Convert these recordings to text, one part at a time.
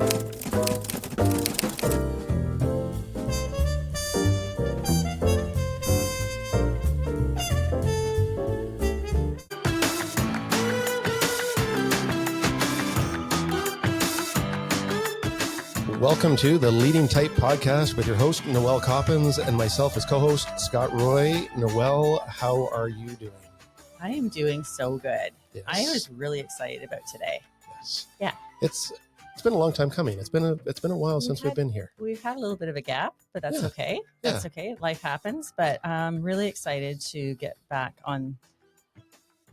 Welcome to the Leading Type podcast with your host, Noel Coppins, and myself as co-host, Scott Roy. Noel, how are you doing? I am doing so good. Yes. I was really excited about today. Yes. Yeah. It's been a long time coming. It's been a while since we've been here. We've had a little bit of a gap, but that's okay. Yeah. Okay. Life happens, but I'm really excited to get back on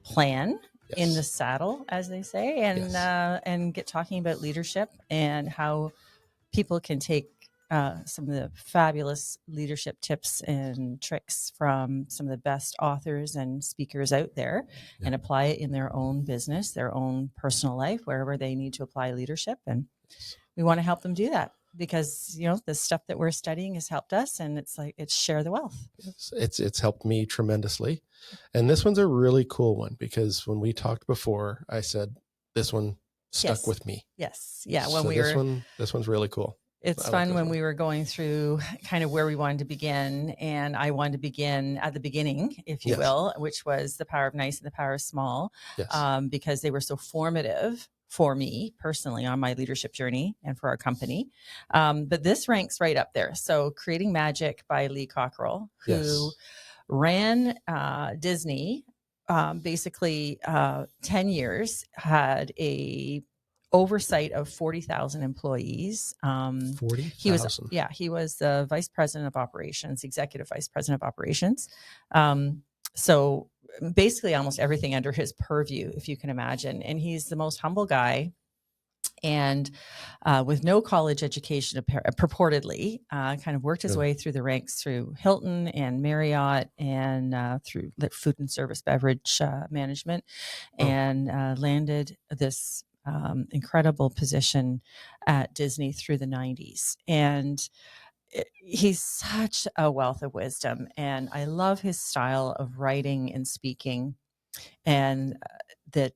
plan. Yes. In the saddle, as they say, and get talking about leadership and how people can take some of the fabulous leadership tips and tricks from some of the best authors and speakers out there and apply it in their own business, their own personal life, wherever they need to apply leadership. And we want to help them do that because, you know, the stuff that we're studying has helped us, and it's share the wealth. Yes, it's helped me tremendously. And this one's a really cool one because when we talked before, I said, this one stuck with me. Yes. Yeah. This one's really cool. It's fun when we were going through kind of where we wanted to begin, and I wanted to begin at the beginning, if you will, which was the power of nice and the power of small, because they were so formative for me personally on my leadership journey and for our company. But this ranks right up there. So Creating Magic by Lee Cockrell, who ran Disney, basically 10 years, had a oversight of 40,000 employees. 40,000. He was the vice president of operations, executive vice president of operations. So basically almost everything under his purview, if you can imagine. And he's the most humble guy. And with no college education, purportedly, kind of worked his way through the ranks through Hilton and Marriott and through food and service beverage management, and landed this incredible position at Disney through the 90s. And he's such a wealth of wisdom. And I love his style of writing and speaking, and that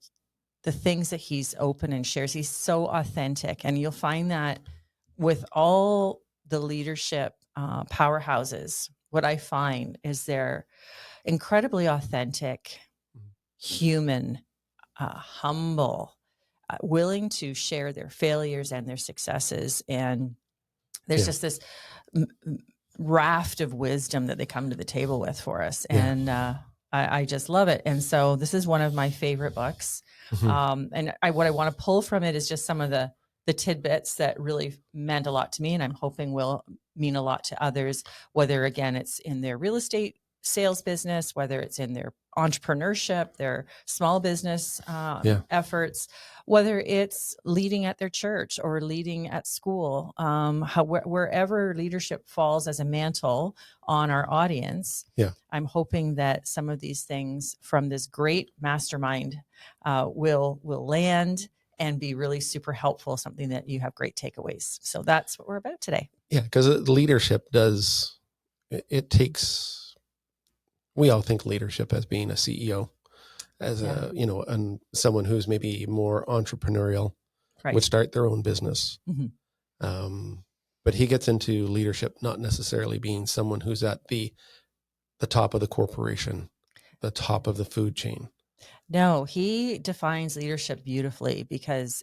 the things that he's open and shares. He's so authentic. And you'll find that with all the leadership powerhouses, what I find is they're incredibly authentic, human, humble, willing to share their failures and their successes. And there's just this raft of wisdom that they come to the table with for us. And I just love it. And so this is one of my favorite books. And what I want to pull from it is just some of the tidbits that really meant a lot to me, and I'm hoping will mean a lot to others, whether, again, it's in their real estate sales business, whether it's in their entrepreneurship, their small business efforts, whether it's leading at their church or leading at school, wherever leadership falls as a mantle on our audience. I'm hoping that some of these things from this great mastermind will land and be really super helpful, something that you have great takeaways. So that's what we're about today. Yeah, because leadership we all think leadership as being a CEO, as and someone who's maybe more entrepreneurial, would start their own business. But he gets into leadership not necessarily being someone who's at the top of the corporation, the top of the food chain. No, he defines leadership beautifully because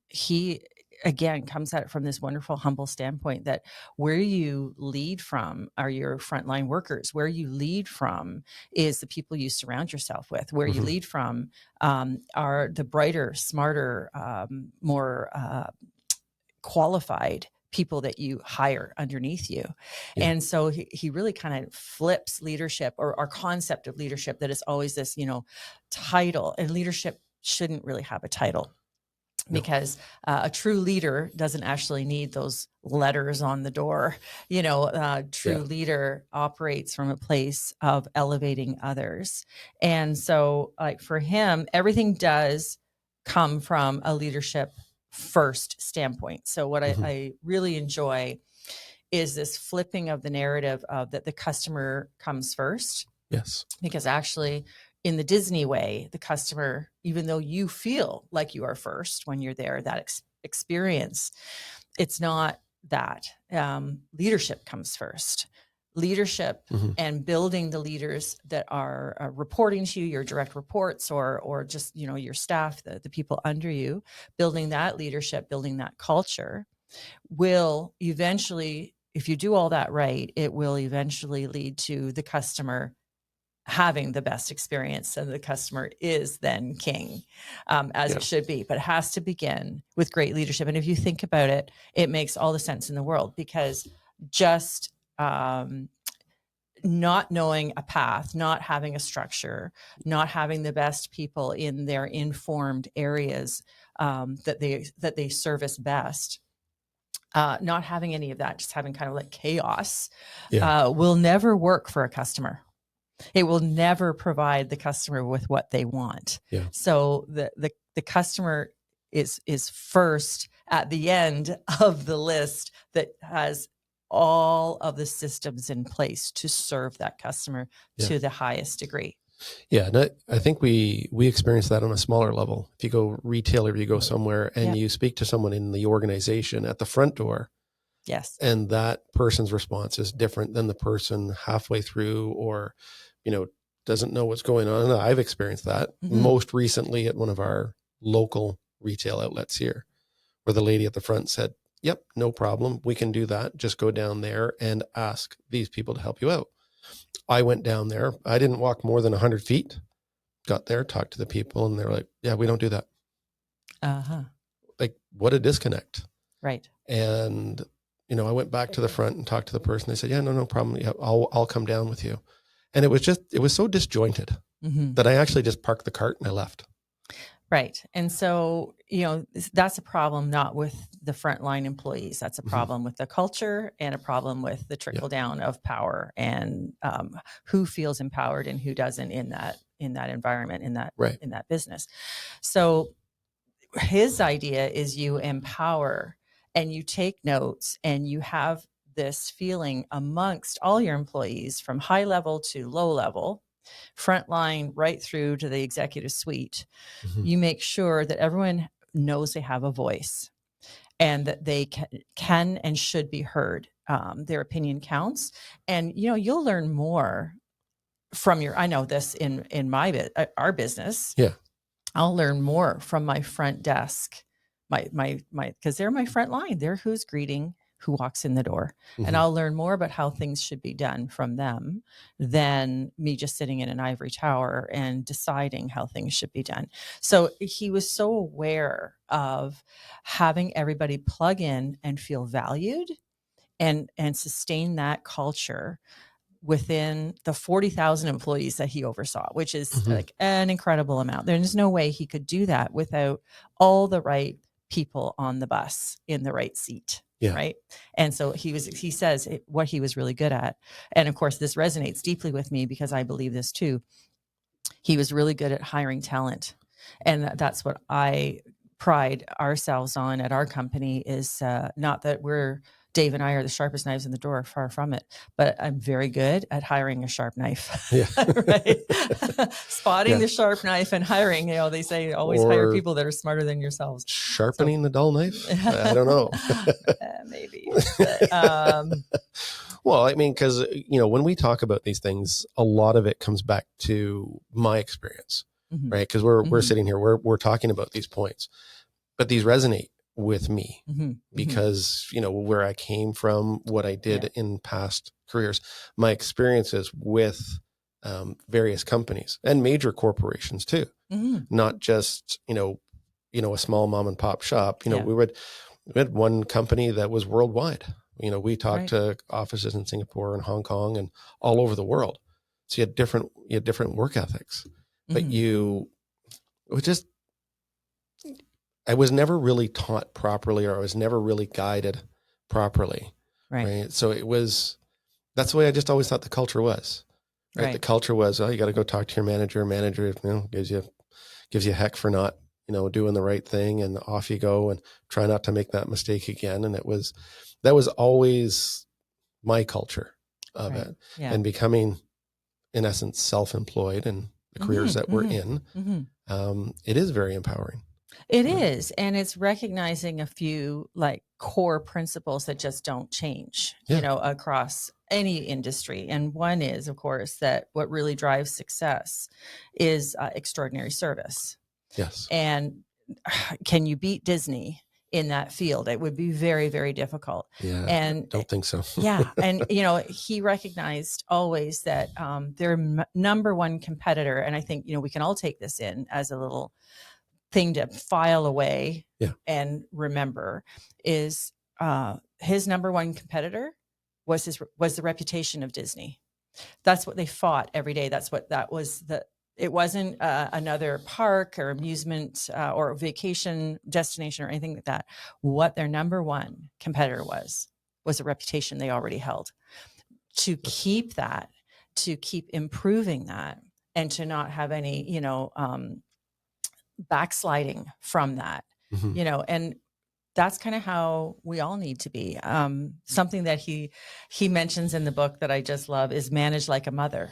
he, again, comes at it from this wonderful, humble standpoint that where you lead from are your frontline workers. Where you lead from is the people you surround yourself with. Where you lead from are the brighter, smarter, more qualified people that you hire underneath you. And so he really kind of flips leadership, or our concept of leadership, that is always this, title, and leadership shouldn't really have a title. Because a true leader doesn't actually need those letters on the door. True leader operates from a place of elevating others. And so, for him, everything does come from a leadership first standpoint. So what I really enjoy is this flipping of the narrative of that the customer comes first. Yes. Because actually, in the Disney way, the customer, even though you feel like you are first when you're there, that experience. It's not that. Leadership comes first. Leadership and building the leaders that are reporting to you, your direct reports, or just, your staff, the people under you, building that leadership, building that culture will eventually, if you do all that right, it will eventually lead to the customer having the best experience, and the customer is then king, as it should be. But it has to begin with great leadership. And if you think about it, it makes all the sense in the world, because just not knowing a path, not having a structure, not having the best people in their informed areas that they service best, not having any of that, just having kind of like chaos, will never work for a customer. It will never provide the customer with what they want. Yeah. So the customer is first at the end of the list that has all of the systems in place to serve that customer to the highest degree. Yeah, and I think we experience that on a smaller level. If you go retail or you go somewhere and you speak to someone in the organization at the front door, yes, and that person's response is different than the person halfway through, or doesn't know what's going on. And I've experienced that most recently at one of our local retail outlets here, where the lady at the front said, "Yep, no problem. We can do that. Just go down there and ask these people to help you out." I went down there. I didn't walk more than 100 feet, got there, talked to the people, and they're like, "Yeah, we don't do that." Like, what a disconnect. Right. And, I went back to the front and talked to the person. They said, "Yeah, no problem. Yeah, I'll come down with you." And it was so disjointed that I actually just parked the cart and I left. Right. And so, that's a problem not with the frontline employees. That's a problem with the culture, and a problem with the trickle down of power, and who feels empowered and who doesn't in that environment, in that business. So his idea is you empower and you take notes, and you have this feeling amongst all your employees, from high level to low level, frontline right through to the executive suite. You make sure that everyone knows they have a voice, and that they can and should be heard. Their opinion counts. And, you'll learn more from I know this in our business. Yeah. I'll learn more from my front desk, because they're my front line. They're who's greeting who walks in the door. And I'll learn more about how things should be done from them than me just sitting in an ivory tower and deciding how things should be done. So he was so aware of having everybody plug in and feel valued, and sustain that culture within the 40,000 employees that he oversaw, which is like an incredible amount. There's no way he could do that without all the right people on the bus in the right seat. Yeah. Right. And so he says what he was really good at. And of course, this resonates deeply with me, because I believe this too. He was really good at hiring talent. And that's what I pride ourselves on at our company, is not that Dave and I are the sharpest knives in the drawer, far from it, but I'm very good at hiring a sharp knife. Yeah. Right? Spotting the sharp knife and hiring, they say always hire people that are smarter than yourselves. Sharpening the dull knife? I don't know. Maybe. But, well, I mean, because, when we talk about these things, a lot of it comes back to my experience, right? Because we're sitting here, we're talking about these points, but these resonate with me because, where I came from, what I did in past careers, my experiences with various companies and major corporations too, not just, a small mom and pop shop. We had one company that was worldwide. We talked to offices in Singapore and Hong Kong and all over the world. So you had different work ethics, but I was never really taught properly, or I was never really guided properly. Right. So that's the way I just always thought the culture was. Right. The culture was, you got to go talk to your manager. Manager, gives you heck for not, doing the right thing, and off you go and try not to make that mistake again. And that was always my culture of it. Yeah. And becoming, in essence, self-employed, and the careers that we're in, it is very empowering. It is. And it's recognizing a few like core principles that just don't change, across any industry. And one is, of course, that what really drives success is extraordinary service. Yes. And can you beat Disney in that field? It would be very, very difficult. Yeah. And don't think so. yeah. And, he recognized always that their number one competitor, and I think, we can all take this in as a little thing to file away and remember, is his number one competitor was the reputation of Disney. That's what they fought every day. It wasn't another park or amusement or vacation destination or anything like that. What their number one competitor was a reputation they already held. To keep that, to keep improving that, and to not have any, backsliding from that, and that's kind of how we all need to be. Something that he mentions in the book that I just love is manage like a mother.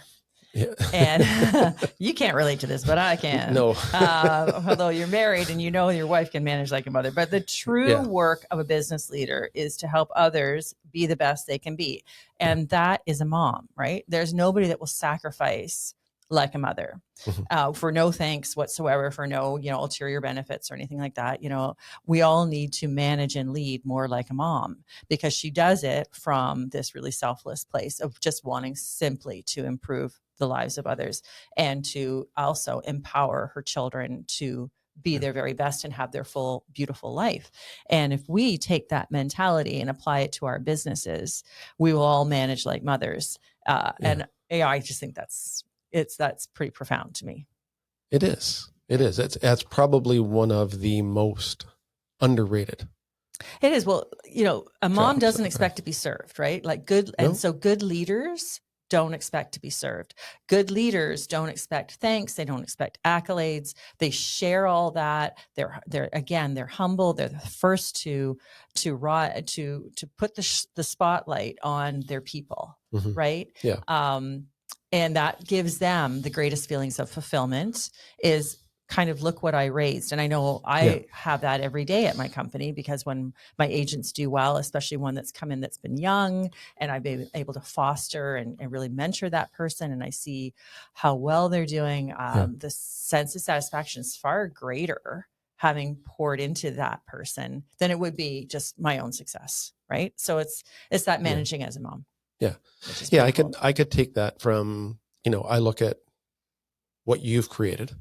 Yeah. And you can't relate to this, but I can. No. Although you're married and your wife can manage like a mother. But the true work of a business leader is to help others be the best they can be. And that is a mom, right? There's nobody that will sacrifice like a mother for no thanks whatsoever, for no, ulterior benefits or anything like that. We all need to manage and lead more like a mom, because she does it from this really selfless place of just wanting simply to improve the lives of others and to also empower her children to be their very best and have their full, beautiful life. And if we take that mentality and apply it to our businesses, we will all manage like mothers. And I just think that's pretty profound to me. It is. That's probably one of the most underrated. It is. Well, a mom doesn't expect to be served, right? Like good. No. And so good leaders don't expect to be served. Good leaders don't expect thanks. They don't expect accolades. They share all that. They're humble. They're the first to put the spotlight on their people, right? Yeah. And that gives them the greatest feelings of fulfillment, is kind of look what I raised. And I know I have that every day at my company, because when my agents do well, especially one that's come in that's been young, and I've been able to foster and really mentor that person, and I see how well they're doing, the sense of satisfaction is far greater having poured into that person than it would be just my own success, right? So it's that managing as a mom. Yeah. Yeah. I could take that from, I look at what you've created,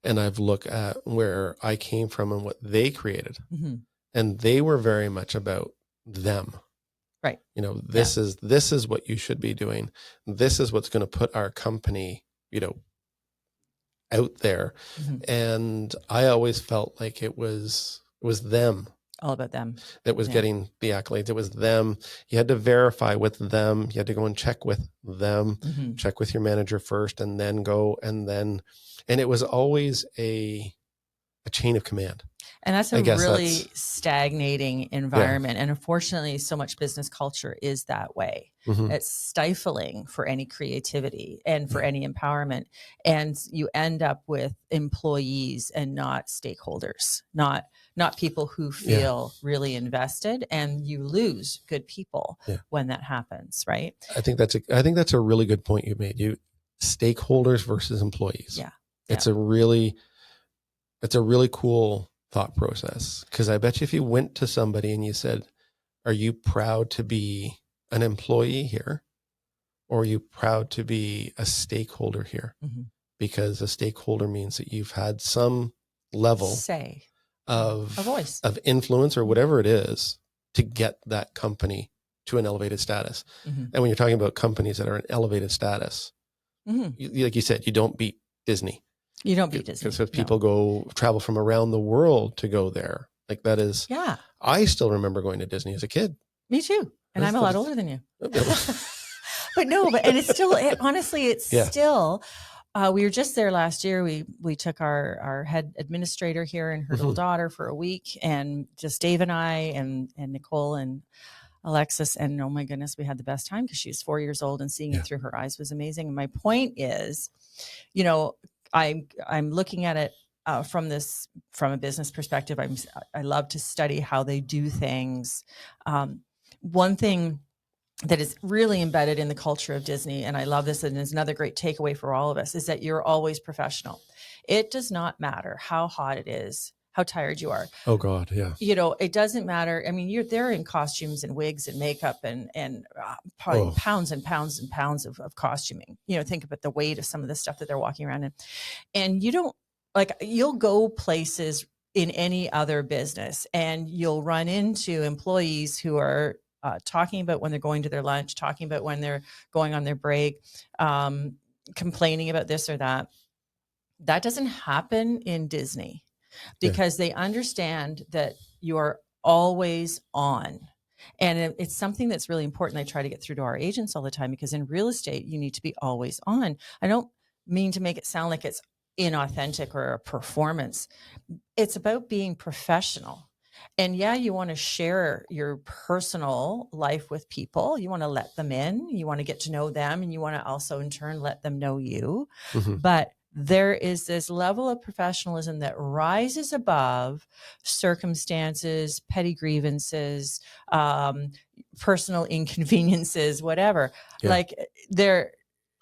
and I've looked at where I came from and what they created. And they were very much about them. Right. This is what you should be doing. This is what's going to put our company, out there. And I always felt like it was them. All about them. That was getting the accolades. It was them. You had to verify with them. You had to go and check with them, check with your manager first, and then go. And it was always a chain of command. And that's a really stagnating environment. And unfortunately, so much business culture is that way. It's stifling for any creativity and for any empowerment. And you end up with employees and not stakeholders, not people who feel really invested, and you lose good people when that happens, right? I think that's a really good point you made. Stakeholders versus employees. Yeah. It's a really cool thought process, because I bet you if you went to somebody and you said, are you proud to be an employee here, or are you proud to be a stakeholder here? Because a stakeholder means that you've had some level say of a voice, of influence, or whatever it is, to get that company to an elevated status. And when you're talking about companies that are in elevated status, like you said, you don't beat Disney. You don't beat Disney. Because people travel from around the world to go there. Like that is, I still remember going to Disney as a kid. Me too. And I'm a lot older than you. And it's still, honestly, it's still, we were just there last year. We took our head administrator here and her little daughter for a week, and just Dave and I and Nicole and Alexis. And oh my goodness, we had the best time, because she was 4 years old, and seeing it through her eyes was amazing. And my point is, I'm looking at it from a business perspective, I love to study how they do things. One thing that is really embedded in the culture of Disney, and I love this, and is another great takeaway for all of us, is that you're always professional. It does not matter how hot it is, how tired you are. Oh God, yeah. It doesn't matter. I mean, they're in costumes and wigs and makeup and probably pounds and pounds and pounds of costuming. Think about the weight of some of the stuff that they're walking around in. And you'll go places in any other business and you'll run into employees who are talking about when they're going to their lunch, talking about when they're going on their break, complaining about this or that. That doesn't happen in Disney because they understand that you are always on. And it's something that's really important. I try to get through to our agents all the time, because in real estate, you need to be always on. I don't mean to make it sound like it's inauthentic or a performance. It's about being professional. And yeah, you want to share your personal life with people. You want to let them in, you want to get to know them, and you want to also in turn let them know you. Mm-hmm. But there is this level of professionalism that rises above circumstances, petty grievances, personal inconveniences, whatever. Yeah.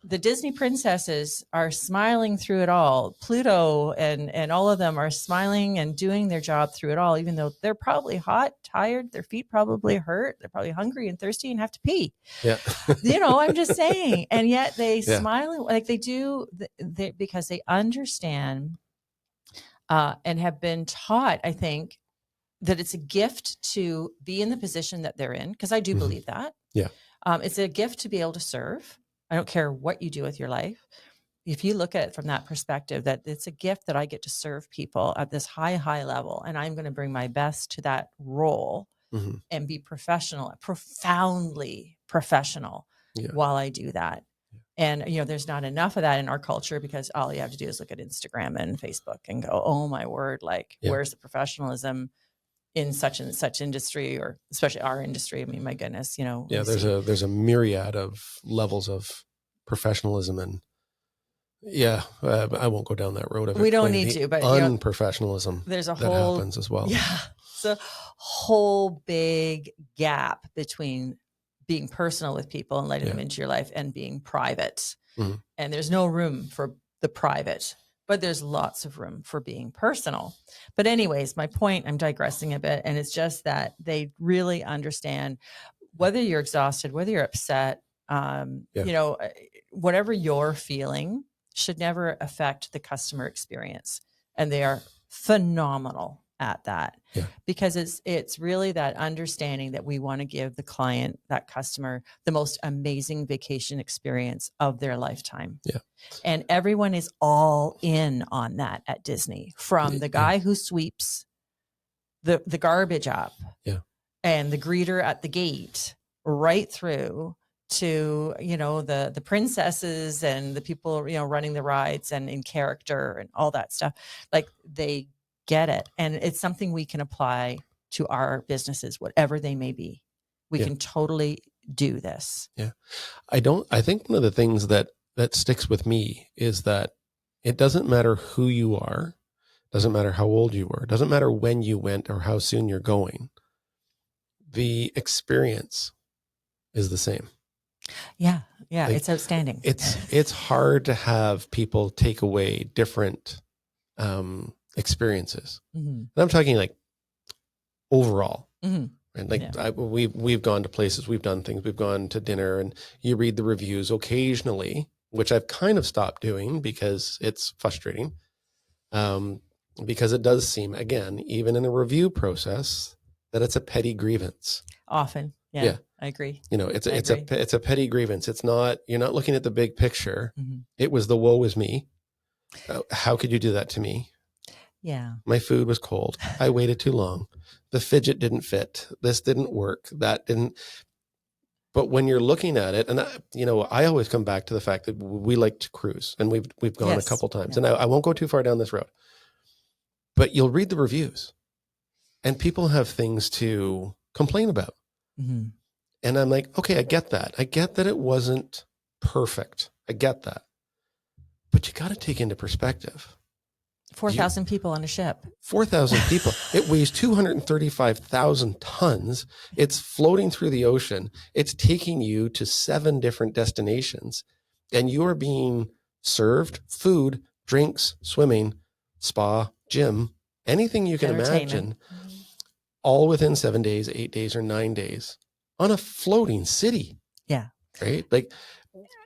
The Disney princesses are smiling through it all. Pluto and all of them are smiling and doing their job through it all, even though they're probably hot, tired, their feet probably hurt, they're probably hungry and thirsty and have to pee. Yeah. I'm just saying. And yet they smile like they do because they understand and have been taught, I think, that it's a gift to be in the position that they're in, because I do believe that. Yeah. It's a gift to be able to serve. I don't care what you do with your life. If you look at it from that perspective, that it's a gift that I get to serve people at this high level, and I'm going to bring my best to that role and be professional, profoundly professional while I do that. And, there's not enough of that in our culture, because all you have to do is look at Instagram and Facebook and go, oh my word, where's the professionalism in such and such industry, or especially our industry? I mean, my goodness, Yeah, there's a myriad of levels of professionalism, and I won't go down that road. We don't need to, but unprofessionalism. There's a that whole happens as well. Yeah, it's a whole big gap between being personal with people and letting them into your life and being private. Mm-hmm. And there's no room for the private, but there's lots of room for being personal. But anyways, my point, I'm digressing a bit, and it's just that they really understand whether you're exhausted, whether you're upset, whatever you're feeling should never affect the customer experience. And they are phenomenal at that, because it's really that understanding that we want to give the client, that customer, the most amazing vacation experience of their lifetime. Yeah. And everyone is all in on that at Disney, from the guy who sweeps the garbage up and the greeter at the gate, right through to, the princesses and the people, running the rides and in character and all that stuff. Like, they get it. And it's something we can apply to our businesses, whatever they may be. We can totally do this. Yeah. I think one of the things that sticks with me is that it doesn't matter who you are, doesn't matter how old you were, doesn't matter when you went or how soon you're going. The experience is the same. Yeah. Yeah. It's outstanding. It's hard to have people take away different, experiences. Mm-hmm. And I'm talking like overall, and like we've gone to places, we've done things, we've gone to dinner, and you read the reviews occasionally, which I've kind of stopped doing because it's frustrating. Because it does seem, again, even in a review process, that it's a petty grievance. Often. Yeah. I agree. It's a petty grievance. It's not, you're not looking at the big picture. Mm-hmm. It was the woe is me. How could you do that to me? Yeah. My food was cold. I waited too long. The fidget didn't fit. This didn't work. That didn't. But when you're looking at it, and I always come back to the fact that we like to cruise, and we've gone a couple times, and I won't go too far down this road, but you'll read the reviews and people have things to complain about. Mm-hmm. And I'm like, okay, I get that. I get that it wasn't perfect. I get that. But you got to take into perspective. 4,000 people on a ship. 4,000 people. It weighs 235,000 tons. It's floating through the ocean. It's taking you to 7 different destinations, and you are being served food, drinks, swimming, spa, gym, anything you can imagine, all within 7 days, 8 days, or 9 days on a floating city. Yeah. Right? Like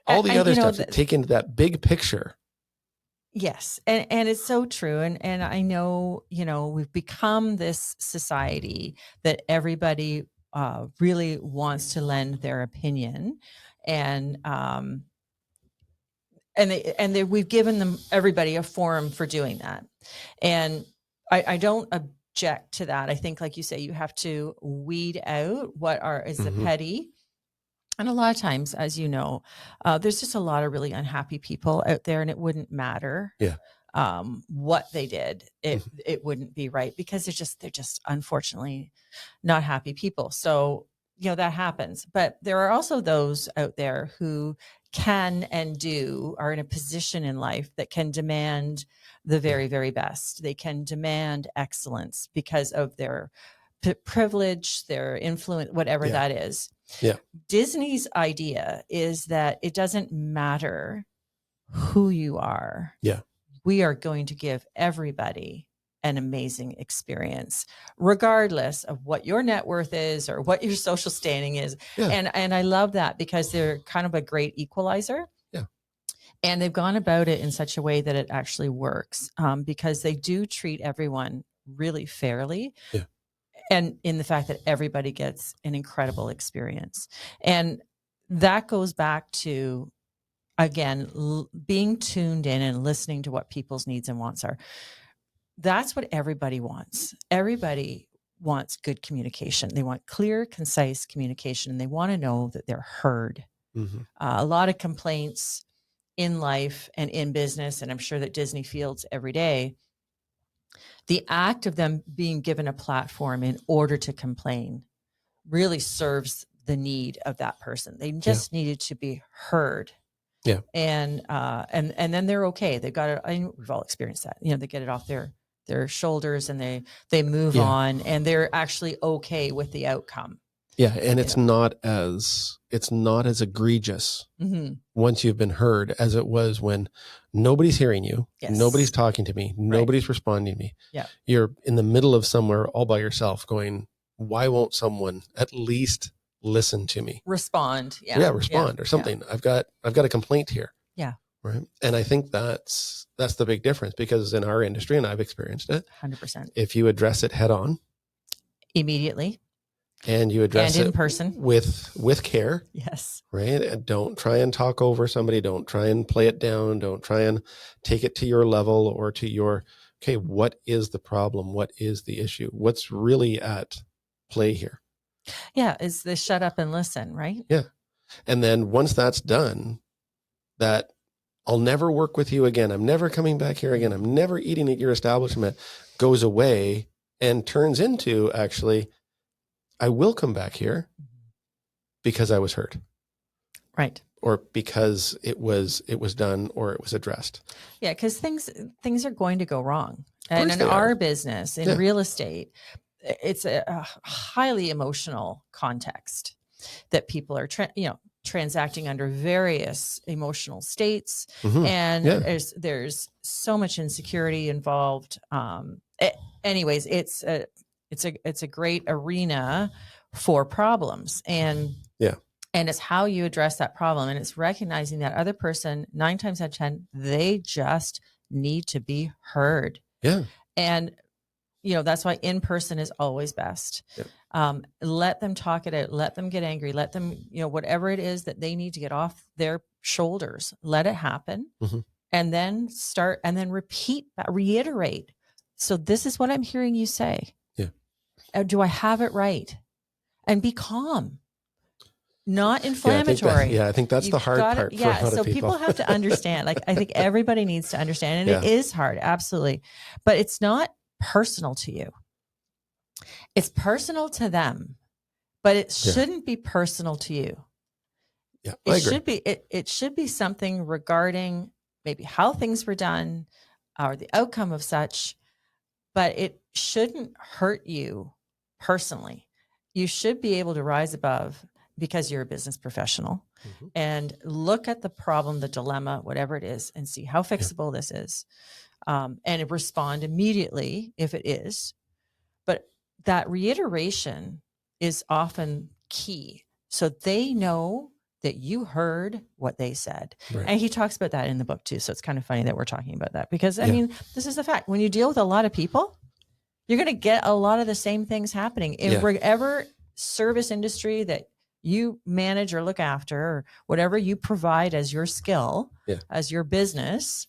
all the other stuff, taken to that big picture. Yes. And it's so true. And I know, we've become this society that everybody really wants to lend their opinion. And we've given everybody a forum for doing that. And I don't object to that. I think, like you say, you have to weed out what is the petty. And a lot of times, as you know, there's just a lot of really unhappy people out there, and it wouldn't matter what they did. It wouldn't be right, because they're just unfortunately not happy people. So, that happens. But there are also those out there who can and are in a position in life that can demand the very, very best. They can demand excellence because of their privilege, their influence, whatever that is. Yeah. Disney's idea is that it doesn't matter who you are. Yeah. We are going to give everybody an amazing experience, regardless of what your net worth is or what your social standing is. Yeah. And I love that, because they're kind of a great equalizer. Yeah. And they've gone about it in such a way that it actually works, because they do treat everyone really fairly. Yeah. And in the fact that everybody gets an incredible experience. And that goes back to, again, being tuned in and listening to what people's needs and wants are. That's what everybody wants. Everybody wants good communication. They want clear, concise communication, and they want to know that they're heard. A lot of complaints in life and in business, and I'm sure that Disney fields every day. The act of them being given a platform in order to complain really serves the need of that person. They just needed to be heard. Yeah. And then they're okay. They've got it. We've all experienced that. They get it off their shoulders, and they move on, and they're actually okay with the outcome. Yeah. And it's not as egregious once you've been heard as it was when nobody's hearing you. Yes. Nobody's talking to me. Nobody's responding to me. Yeah. You're in the middle of somewhere all by yourself going, why won't someone at least listen to me? Respond. Respond or something. Yeah. I've got a complaint here. Yeah. Right. And I think that's the big difference, because in our industry, and I've experienced it, 100%. if you address it head on, immediately, and you address it in person with care. Yes. Right. And don't try and talk over somebody. Don't try and play it down. Don't try and take it to your level or to your, okay, what is the problem? What is the issue? What's really at play here? Yeah. Is this shut up and listen, right? Yeah. And then once that's done, that I'll never work with you again. I'm never coming back here again. I'm never eating at your establishment goes away and turns into, actually, I will come back here because I was hurt. Right. Or because it was done or it was addressed. Yeah, because things are going to go wrong. And in our business, in real estate, it's a highly emotional context that people are transacting under various emotional states. And there's so much insecurity involved. Anyways, it's a great arena for problems. And it's how you address that problem. And it's recognizing that other person, 9 times out of 10, they just need to be heard. Yeah. And, that's why in person is always best. Yeah. Let them talk it out. Let them get angry. Let them, whatever it is that they need to get off their shoulders, let it happen. And then reiterate. So this is what I'm hearing you say. Yeah. Do I have it right? And be calm. Not inflammatory. I think that's the hard part. For a lot so of people have to understand. I think everybody needs to understand, and it is hard, absolutely. But it's not personal to you. It's personal to them, but it shouldn't be personal to you. Yeah, it should be. It should be something regarding maybe how things were done, or the outcome of such, but it shouldn't hurt you personally. You should be able to rise above because you're a business professional and look at the problem, the dilemma, whatever it is, and see how fixable this is, and respond immediately if it is. But that reiteration is often key. So they know that you heard what they said. Right. And he talks about that in the book too. So it's kind of funny that we're talking about that because I mean, this is the fact. When you deal with a lot of people, you're going to get a lot of the same things happening in whatever service industry that you manage or look after, or whatever you provide as your skill, as your business.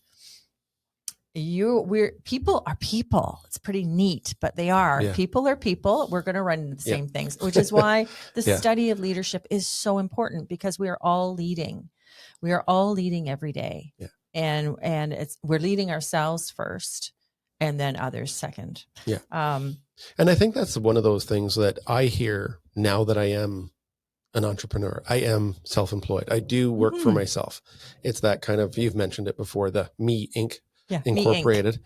People are people. It's pretty neat, but they are. People are people. We're going to run into the same things, which is why the study of leadership is so important, because we are all leading. We are all leading every day. And we're leading ourselves first and then others second. And I think that's one of those things that I hear now that I am an entrepreneur. I am self-employed. I do work for myself. It's that kind of, you've mentioned it before, the Me Inc. Incorporated,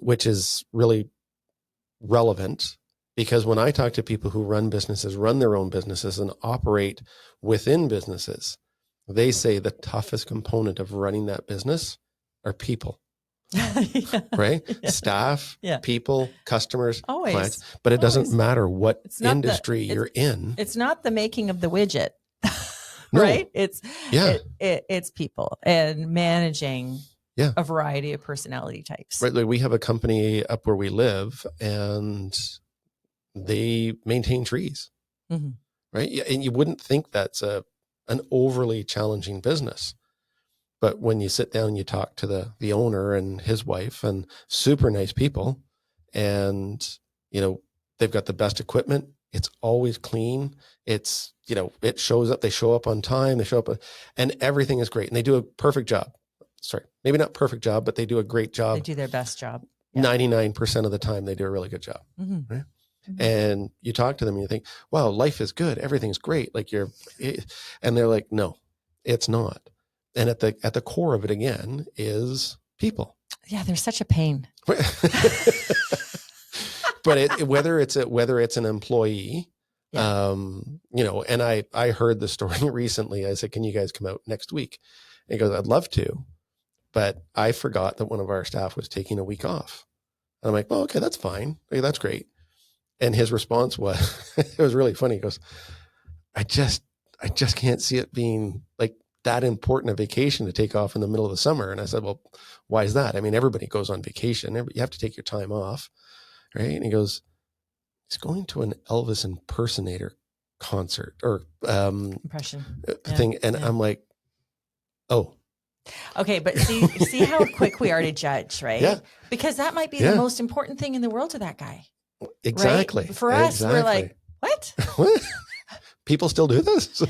which is really relevant, because when I talk to people who run businesses, run their own businesses and operate within businesses, they say the toughest component of running that business are people. Right? Staff, people, customers, clients, but it doesn't matter what industry you're in. It's not the making of the widget, right? It's people and managing a variety of personality types. Right. Like we have a company up where we live and they maintain trees, right? And you wouldn't think that's an overly challenging business. But when you sit down, you talk to the owner and his wife, and super nice people, and, you know, they've got the best equipment. It's always clean. It's, you know, it shows up, they show up on time, and everything is great. And they do a perfect job. Sorry, maybe not perfect job, but they do a great job. They do their best job. 99% of the time, they do a really good job. Right? And you talk to them and you think, wow, life is good. Everything's great. Like and they're like, no, it's not. And at the core of it again is people. Yeah, they're such a pain. But whether it's an employee, you know, and I heard the story recently. I said, can you guys come out next week? And he goes, I'd love to, but I forgot that one of our staff was taking a week off. And I'm like, well, okay, that's fine. Okay, that's great. And his response was, it was really funny. He goes, I just can't see it being like that important a vacation to take off in the middle of the summer. And I said, well, why is that? I mean, everybody goes on vacation. You have to take your time off. Right. And he goes, he's going to an Elvis impersonator concert or impression thing. And I'm like, oh, okay. But see how quick we are to judge, right? Yeah. Because that might be the most important thing in the world to that guy. Exactly. Right? For us, we're like, what? What? People still do this?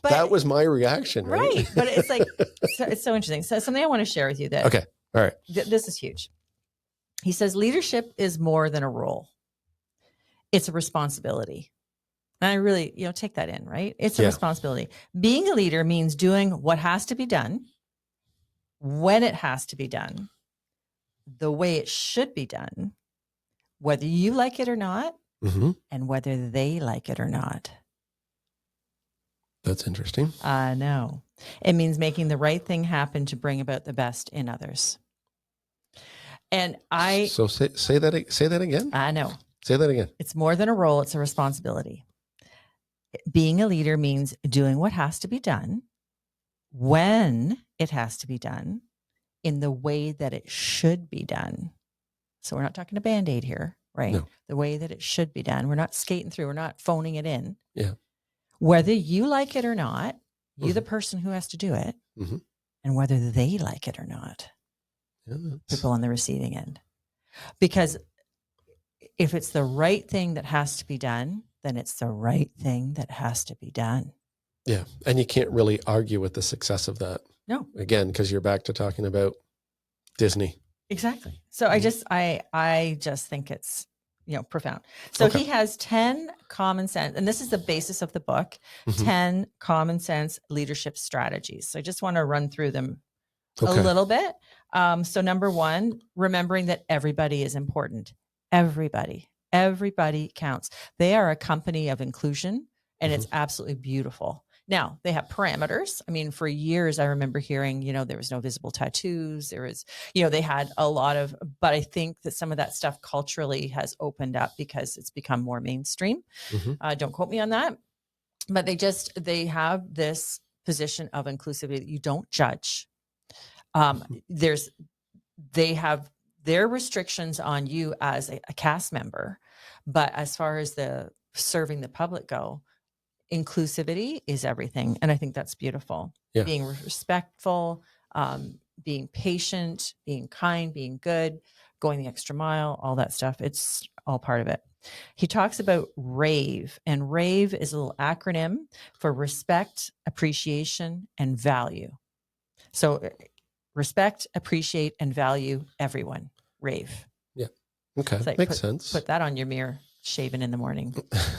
But, that was my reaction. Right. But it's like, it's so interesting. So something I want to share with you that. Okay. All right. This is huge. He says, leadership is more than a role. It's a responsibility. And I really, take that in, right? It's a responsibility. Being a leader means doing what has to be done, when it has to be done, the way it should be done, whether you like it or not, and whether they like it or not. That's interesting. I know. It means making the right thing happen to bring about the best in others. And So say that again. I know. Say that again. It's more than a role. It's a responsibility. Being a leader means doing what has to be done, when it has to be done, in the way that it should be done. So we're not talking a Band-Aid here, right? No. The way that it should be done. We're not skating through. We're not phoning it in. Yeah. Whether you like it or not, you're the person who has to do it, and whether they like it or not, people on the receiving end. Because if it's the right thing that has to be done, then it's the right thing that has to be done. Yeah. And you can't really argue with the success of that. No. Again, because you're back to talking about Disney. Exactly. So I just think it's, profound. So he has 10 common sense, and this is the basis of the book, 10 common sense leadership strategies. So I just want to run through them a little bit. So number one, remembering that everybody is important. Everybody counts. They are a company of inclusion, and it's absolutely beautiful. Now, they have parameters. I mean, for years, I remember hearing, there was no visible tattoos. There was, they had a lot of, but I think that some of that stuff culturally has opened up because it's become more mainstream. Don't quote me on that. But they have this position of inclusivity that you don't judge. They have their restrictions on you as a cast member, but as far as the serving the public go, inclusivity is everything. And I think that's beautiful. Yeah. Being respectful, being patient, being kind, being good, going the extra mile, all that stuff. It's all part of it. He talks about RAVE, and RAVE is a little acronym for respect, appreciation, and value. So respect, appreciate, and value everyone. RAVE. Yeah. Okay. Like makes sense. Put that on your mirror. Shaving in the morning.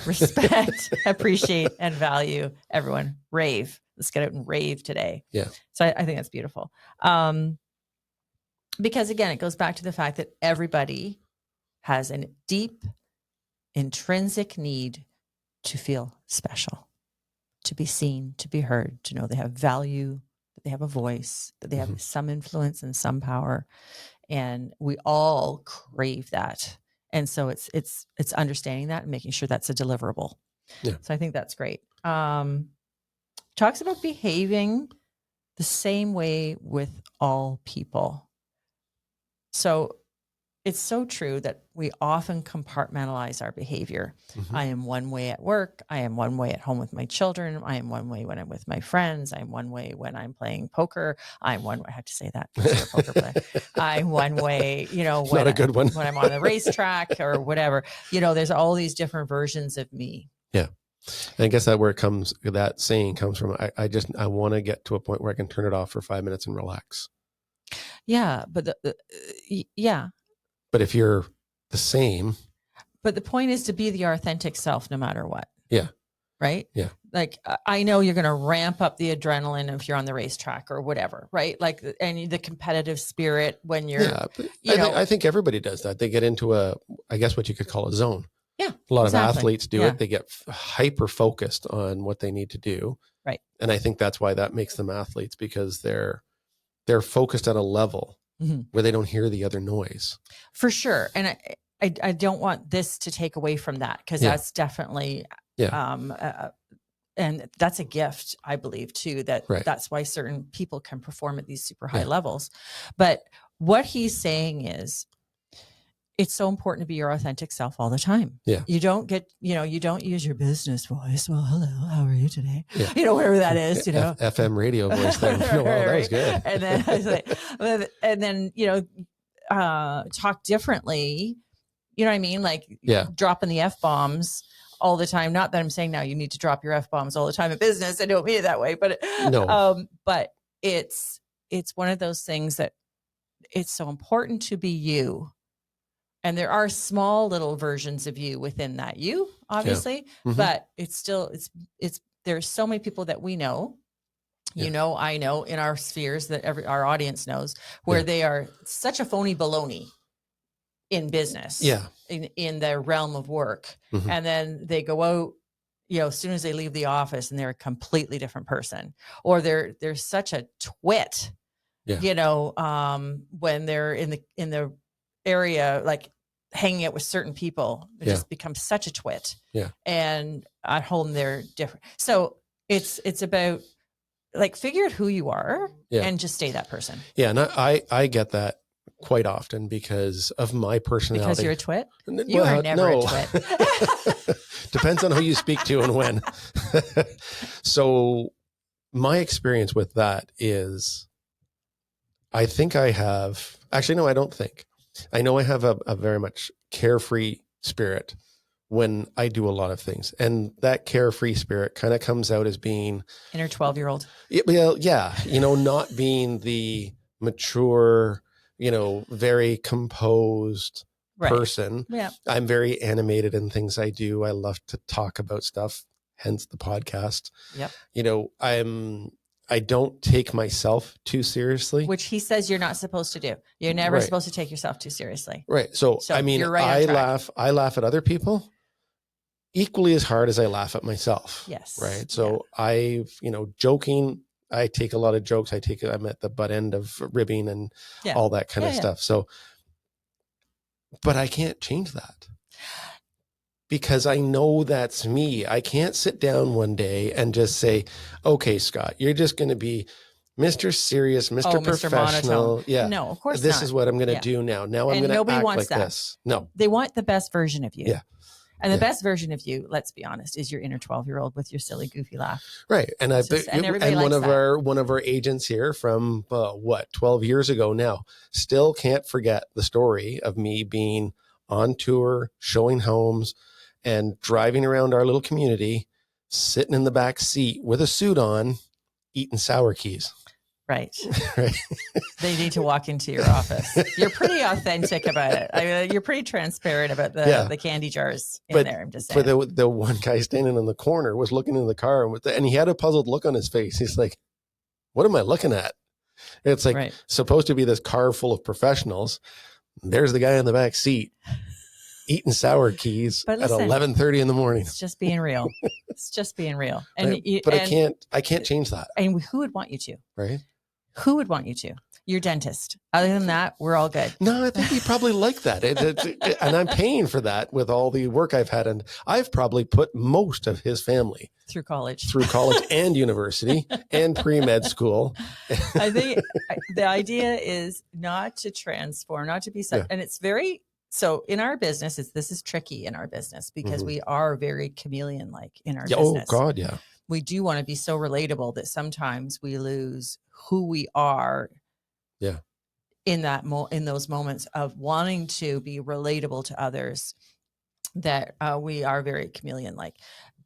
Respect, appreciate, and value everyone. Rave. Let's get out and rave today. Yeah. So I think that's beautiful. Because again, it goes back to the fact that everybody has a deep, intrinsic need to feel special, to be seen, to be heard, to know they have value, that they have a voice, that they have some influence and some power. And we all crave that. And so it's understanding that and making sure that's a deliverable. Yeah. So I think that's great. Talks about behaving the same way with all people. So it's so true that we often compartmentalize our behavior. I am one way at work. I am one way at home with my children. I am one way when I'm with my friends. I'm one way when I'm playing poker. I'm one way. I have to say that. You're a poker player. I'm one way, when, not a good one. when I'm on the racetrack or whatever. There's all these different versions of me. Yeah. And I guess that saying comes from, I want to get to a point where I can turn it off for 5 minutes and relax. Yeah. But yeah. But if you're the same. But the point is to be the authentic self no matter what. Yeah. Right? Yeah. Like, I know you're going to ramp up the adrenaline if you're on the racetrack or whatever, right? Like, and the competitive spirit when you're, I think everybody does that. They get into I guess what you could call a zone. Yeah. A lot of athletes do it. They get hyper focused on what they need to do. Right. And I think that's why that makes them athletes, because they're focused at a level where they don't hear the other noise. For sure. And I don't want this to take away from that, because that's definitely, and that's a gift, I believe, too, that's why certain people can perform at these super high levels. But what he's saying is, it's so important to be your authentic self all the time. Yeah. You don't you don't use your business voice. Well, hello, how are you today? Yeah. Whatever that is, FM radio voice there. Well, that was good. And then I was like, and then, talk differently. You know what I mean? Like dropping the F-bombs all the time. Not that I'm saying now you need to drop your F-bombs all the time in business. I don't mean it that way, but but it's one of those things that it's so important to be you. And there are small little versions of you within that you, obviously, but it's still, there's so many people that we know, I know in our spheres that our audience knows, where they are such a phony baloney in business, in their realm of work. And then they go out, as soon as they leave the office, and they're a completely different person, or they're such a twit, when they're in the area, like hanging out with certain people, it just becomes such a twit. Yeah. And at home they're different. So it's about, like, figure out who you are and just stay that person. Yeah. And I get that quite often because of my personality. Because you're a twit? You are never a twit. Depends on who you speak to and when. So my experience with that is, I think I have, actually, no, I don't think. I know I have a very much carefree spirit when I do a lot of things. And that carefree spirit kind of comes out as being inner 12-year-old. Not being the mature, very composed person. Yeah. I'm very animated in things I do. I love to talk about stuff, hence the podcast. Yep. I don't take myself too seriously. Which he says you're not supposed to do. You're never supposed to take yourself too seriously. Right. So I mean, you're right I laugh at other people equally as hard as I laugh at myself. Yes. Right. So joking, I take a lot of jokes. I'm at the butt end of ribbing and all that kind of stuff. So, but I can't change that. Because I know that's me. I can't sit down one day and just say, okay, Scott, you're just going to be Mr. Serious, Mr. Professional. Yeah. No, of course this not. is what I'm going to do now. Now I'm going to act like that. This. No. They want the best version of you. Yeah. And the best version of you, let's be honest, is your inner 12-year-old with your silly, goofy laugh. Right. And one of our agents here from 12 years ago now still can't forget the story of me being on tour, showing homes, and driving around our little community, sitting in the back seat with a suit on, eating sour keys. Right. They need to walk into your office. You're pretty authentic about it. You're pretty transparent about the candy jars in there. I'm just saying. But the one guy standing in the corner was looking in the car and he had a puzzled look on his face. He's like, what am I looking at? It's like supposed to be this car full of professionals. There's the guy in the back seat eating sour keys at 11:30 in the morning. It's just being real. It's just being real. And I can't change that. And who would want you to? Right. Who would want you to? Your dentist. Other than that, we're all good. No, I think he probably like that. And I'm paying for that with all the work I've had. And I've probably put most of his family through college and university and pre-med school. I think the idea is not to transform, not to be such, and it's very, so in our business, this is tricky in our business because we are very chameleon-like in our business. Oh God, yeah. We do want to be so relatable that sometimes we lose who we are. Yeah. In those moments of wanting to be relatable to others, that we are very chameleon-like.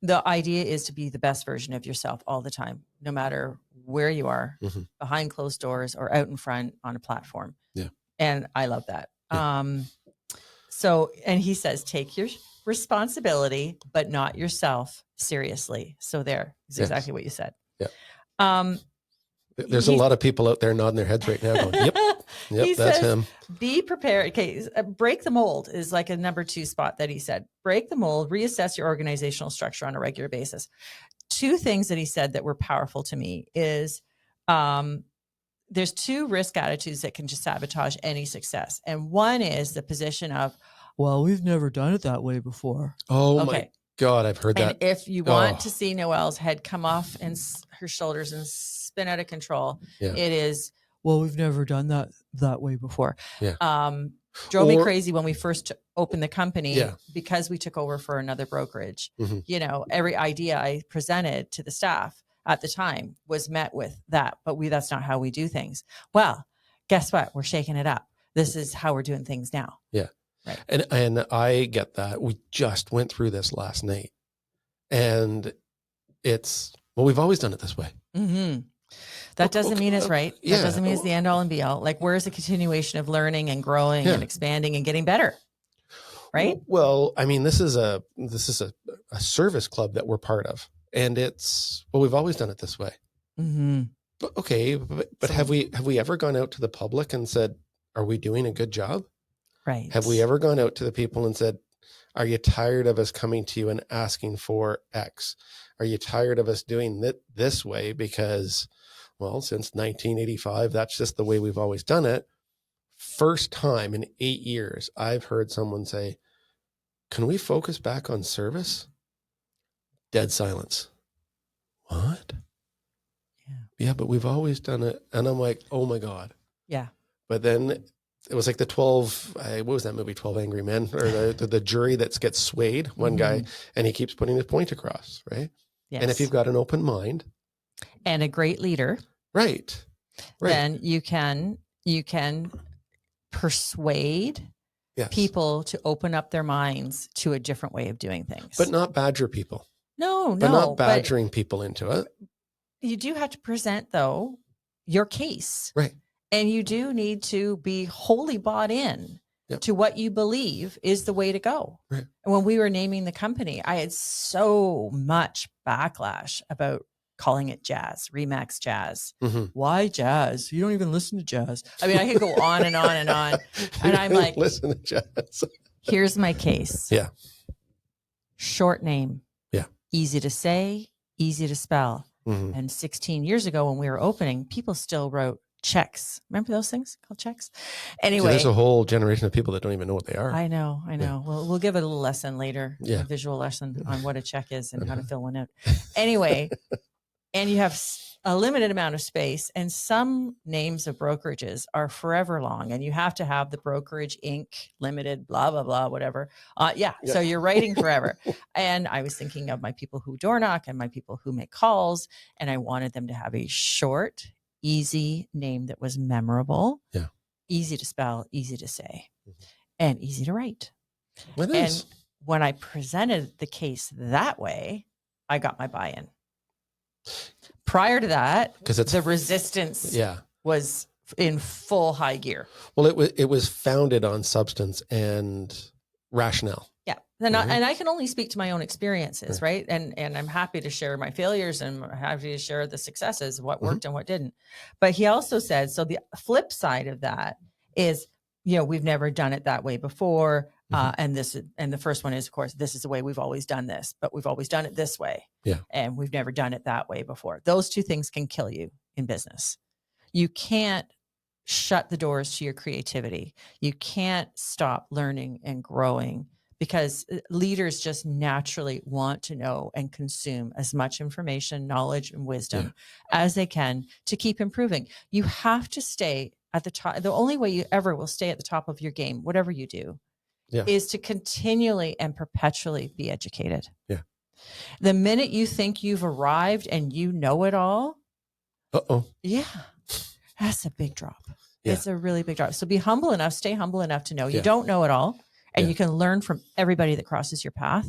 The idea is to be the best version of yourself all the time, no matter where you are, behind closed doors or out in front on a platform. Yeah. And I love that. Yeah. And he says, take your responsibility, but not yourself seriously. So there is exactly what you said. Yeah. There's a lot of people out there nodding their heads right now going, yep, that's says, him. Be prepared. Okay. Break the mold is like a number 2 spot that he said. Break the mold, reassess your organizational structure on a regular basis. 2 things that he said that were powerful to me is there's 2 risk attitudes that can just sabotage any success. And one is the position of, well, we've never done it that way before. Oh, my God, I've heard that. And if you want to see Noelle's head come off and her shoulders and spin out of control, it is, well, we've never done that way before. Yeah. Drove me crazy when we first opened the company because we took over for another brokerage. Every idea I presented to the staff at the time was met with that, but that's not how we do things. Well, guess what? We're shaking it up. This is how we're doing things now. Yeah. Right. And I get that. We just went through this last night, and we've always done it this way. Mm-hmm. That doesn't mean it's right. That doesn't mean it's the end all and be all. Like, where's the continuation of learning and growing and expanding and getting better? Right. Well, I mean, this is a service club that we're part of, and we've always done it this way. Mm-hmm. But have we ever gone out to the public and said, are we doing a good job? Right. Have we ever gone out to the people and said, are you tired of us coming to you and asking for X? Are you tired of us doing it this way? Because, well, since 1985, that's just the way we've always done it. First time in 8 years, I've heard someone say, can we focus back on service? Dead silence. What? Yeah, but we've always done it. And I'm like, oh my God. Yeah. But then it was like the 12, what was that movie, 12 Angry Men, or the jury that gets swayed, one guy, and he keeps putting his point across, right? Yes. And if you've got an open mind. And a great leader. Right. Then you can persuade people to open up their minds to a different way of doing things. But not badger people. No. But not badgering people into it. You do have to present, though, your case. Right. And you do need to be wholly bought in to what you believe is the way to go. Right. And when we were naming the company, I had so much backlash about calling it jazz, Remax jazz. Why jazz? You don't even listen to jazz. I mean, I could go on and on and on. And I'm like, listen to jazz. Here's my case. Yeah. Short name. Yeah. Easy to say, easy to spell. And 16 years ago when we were opening, people still wrote checks. Remember those things called checks? Anyway. There's a whole generation of people that don't even know what they are. I know. Yeah. We'll give it a little lesson later, a visual lesson on what a check is and how to fill one out. Anyway, and you have a limited amount of space, and some names of brokerages are forever long, and you have to have the brokerage Inc. limited, blah, blah, blah, whatever. So you're writing forever. And I was thinking of my people who door knock and my people who make calls, and I wanted them to have a short, easy name that was memorable, easy to spell, easy to say, and easy to write. It is. And when I presented the case that way, I got my buy-in. Prior to that, because the resistance was in full high gear. Well, it was founded on substance and rationale. Yeah. And I can only speak to my own experiences, right? And I'm happy to share my failures and happy to share the successes, what worked and what didn't. But he also said, so the flip side of that is, we've never done it that way before. And the first one is, of course, this is the way we've always done this, but we've always done it this way. Yeah. And we've never done it that way before. Those two things can kill you in business. You can't shut the doors to your creativity. You can't stop learning and growing, because leaders just naturally want to know and consume as much information, knowledge, and wisdom as they can to keep improving. You have to stay at the top. The only way you ever will stay at the top of your game, whatever you do, is to continually and perpetually be educated. Yeah. The minute you think you've arrived and you know it all, that's a big drop. Yeah. It's a really big drop. So be humble enough, stay humble enough to know you don't know it all, and you can learn from everybody that crosses your path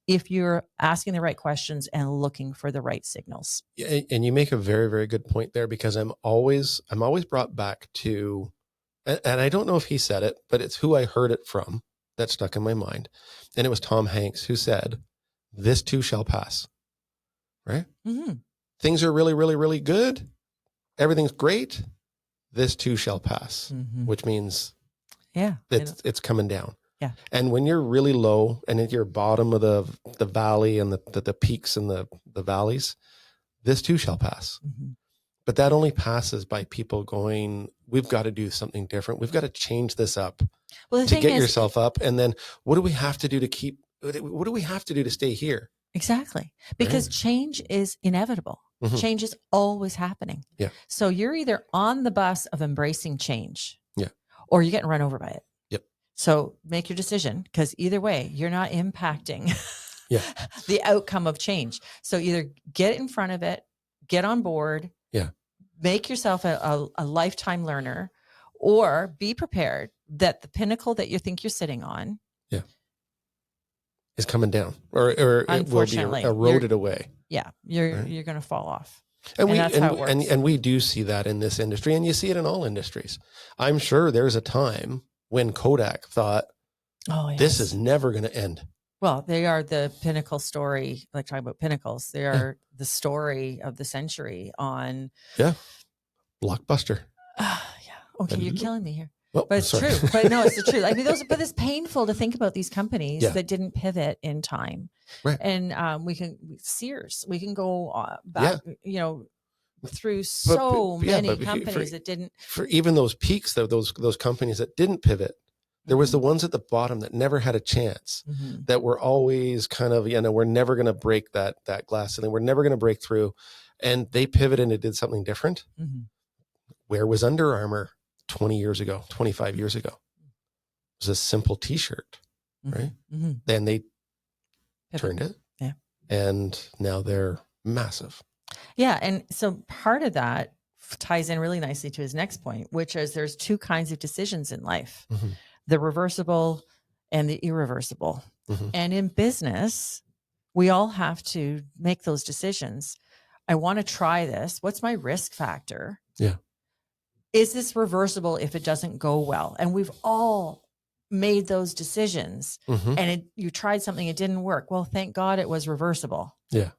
if you're asking the right questions and looking for the right signals. Yeah, and you make a very, very good point there, because I'm always brought back to, and I don't know if he said it, but it's who I heard it from that stuck in my mind. And it was Tom Hanks who said, "This too shall pass." Right? Things are really, really, really good. Everything's great. This too shall pass, which means it's coming down. Yeah. And when you're really low and at your bottom of the valley and the peaks and the valleys, this too shall pass. But that only passes by people going, we've got to do something different. We've got to change this up to get yourself up. And then what do we have to do to stay here? Exactly. Because change is inevitable. Change is always happening. Yeah. So you're either on the bus of embracing change, or you're getting run over by it. Yep. So make your decision, because either way, you're not impacting the outcome of change. So either get in front of it, get on board, make yourself a lifetime learner, or be prepared that the pinnacle that you think you're sitting on is coming down, or it will be eroded away. Yeah, you're going to fall off. And that's how it works. And we do see that in this industry, and you see it in all industries. I'm sure there's a time when Kodak thought, this is never going to end. Well, they are the pinnacle story, like talking about pinnacles. They are the story of the century on. Yeah. Blockbuster. Okay, you're killing me here. Well, but it's true. But no, it's the truth. I mean, but it's painful to think about these companies that didn't pivot in time. Right. And Sears, we can go back, through many companies that didn't. For even those peaks, though, those companies that didn't pivot, there was the ones at the bottom that never had a chance, that were always kind of, we're never going to break that glass ceiling. We're never going to break through. And they pivoted and it did something different. Where was Under Armour 20 years ago, 25 years ago? It was a simple t-shirt, right? Then they turned it. Yeah. And now they're massive. Yeah. And so part of that ties in really nicely to his next point, which is there's two kinds of decisions in life, the reversible and the irreversible. And in business, we all have to make those decisions. I want to try this. What's my risk factor? Yeah. Is this reversible if it doesn't go well? And we've all made those decisions, and you tried something, it didn't work. Well, thank God it was reversible. Yeah.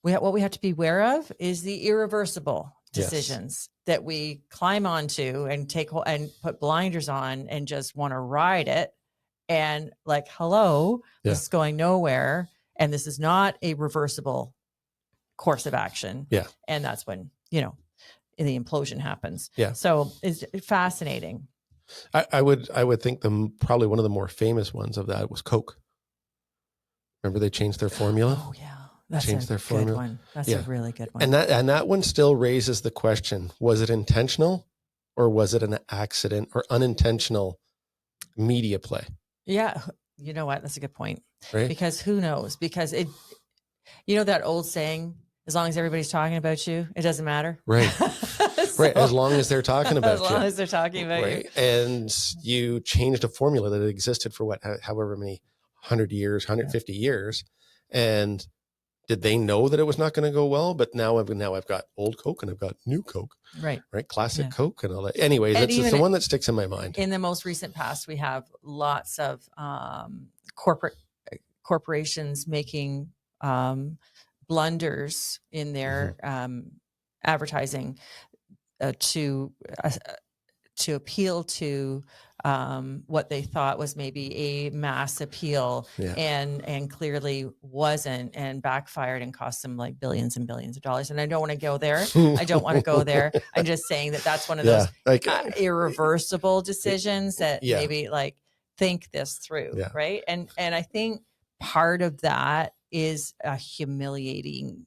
what we have to be aware of is the irreversible decisions that we climb onto and take and put blinders on and just want to ride it. And like, hello, this is going nowhere. And this is not a reversible course of action. Yeah. And that's when, you know, the implosion happens. Yeah. So it's fascinating. I would think probably one of the more famous ones of that was Coke. Remember they changed their formula? Oh yeah. That's changed their formula. Good one. That's a really good one. And that one still raises the question, was it intentional or was it an accident or unintentional media play? Yeah. You know what? That's a good point. Right? Because who knows? Because you know that old saying, as long as everybody's talking about you, it doesn't matter. Right. Right. As long as they're talking about you. As long as they're talking about you. And you changed a formula that existed for however many 100 years, 150 years. And did they know that it was not going to go well? But now I've got old Coke and I've got new Coke. Right. Classic Coke and all that. Anyways, it's the one that sticks in my mind. In the most recent past, we have lots of corporations making blunders in their advertising to appeal to what they thought was maybe a mass appeal and clearly wasn't, and backfired and cost them like billions and billions of dollars. And I don't want to go there. I don't want to go there. I'm just saying that's one of those irreversible decisions that maybe like think this through. Yeah. Right. And I think part of that is a humiliating,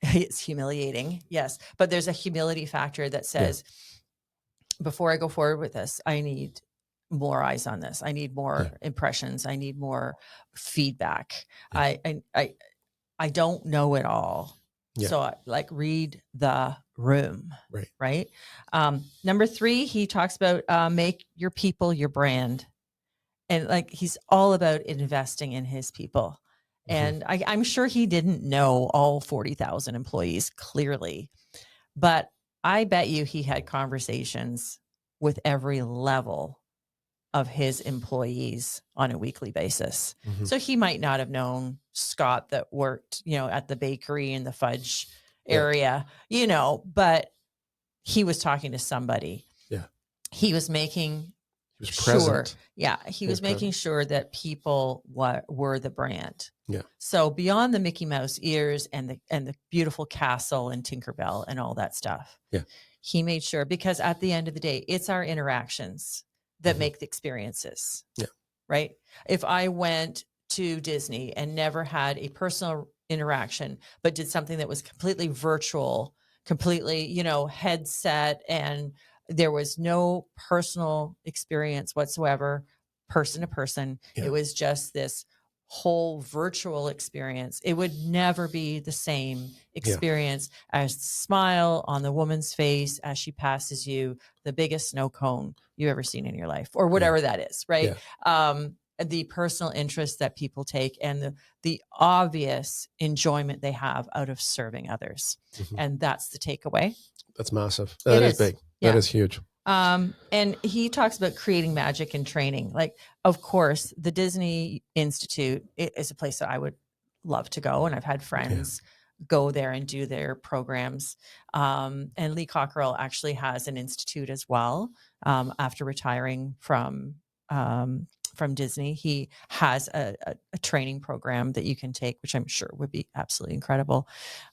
it's humiliating. Yes. But there's a humility factor that says, before I go forward with this, I need more eyes on this. I need more impressions. I need more feedback. Yeah. I don't know it all. Yeah. So read the room. Right. Number 3, he talks about make your people your brand. And he's all about investing in his people. And I'm sure he didn't know all 40,000 employees clearly, but I bet you he had conversations with every level of his employees on a weekly basis. So he might not have known Scott that worked, at the bakery in the fudge area, but he was talking to somebody. Yeah. He was making sure. Yeah. He was making sure that people were the brand. Yeah. So beyond the Mickey Mouse ears and the beautiful castle and Tinkerbell and all that stuff. Yeah. He made sure, because at the end of the day, it's our interactions that make the experiences. Yeah. Right. If I went to Disney and never had a personal interaction, but did something that was completely virtual, completely, headset, and there was no personal experience whatsoever, person to person. Yeah. It was just this whole virtual experience. It would never be the same experience as the smile on the woman's face as she passes you the biggest snow cone you've ever seen in your life, or whatever that is, right? Yeah. The personal interest that people take and the obvious enjoyment they have out of serving others. And that's the takeaway. That's massive. That is big. That is huge. And he talks about creating magic and training. Of course, the Disney Institute is a place that I would love to go. And I've had friends go there and do their programs. And Lee Cockrell actually has an institute as well. After retiring from Disney, he has a training program that you can take, which I'm sure would be absolutely incredible.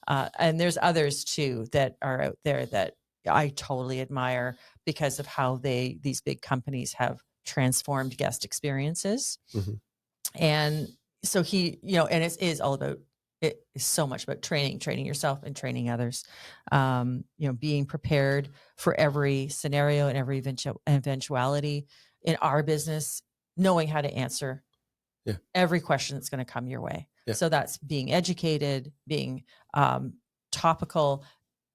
And there's others too that are out there that I totally admire because of how these big companies have transformed guest experiences. And so he, and it is all about, it is so much about training yourself and training others, being prepared for every scenario and every eventuality in our business, knowing how to answer every question that's going to come your way. Yeah. So that's being educated, being topical,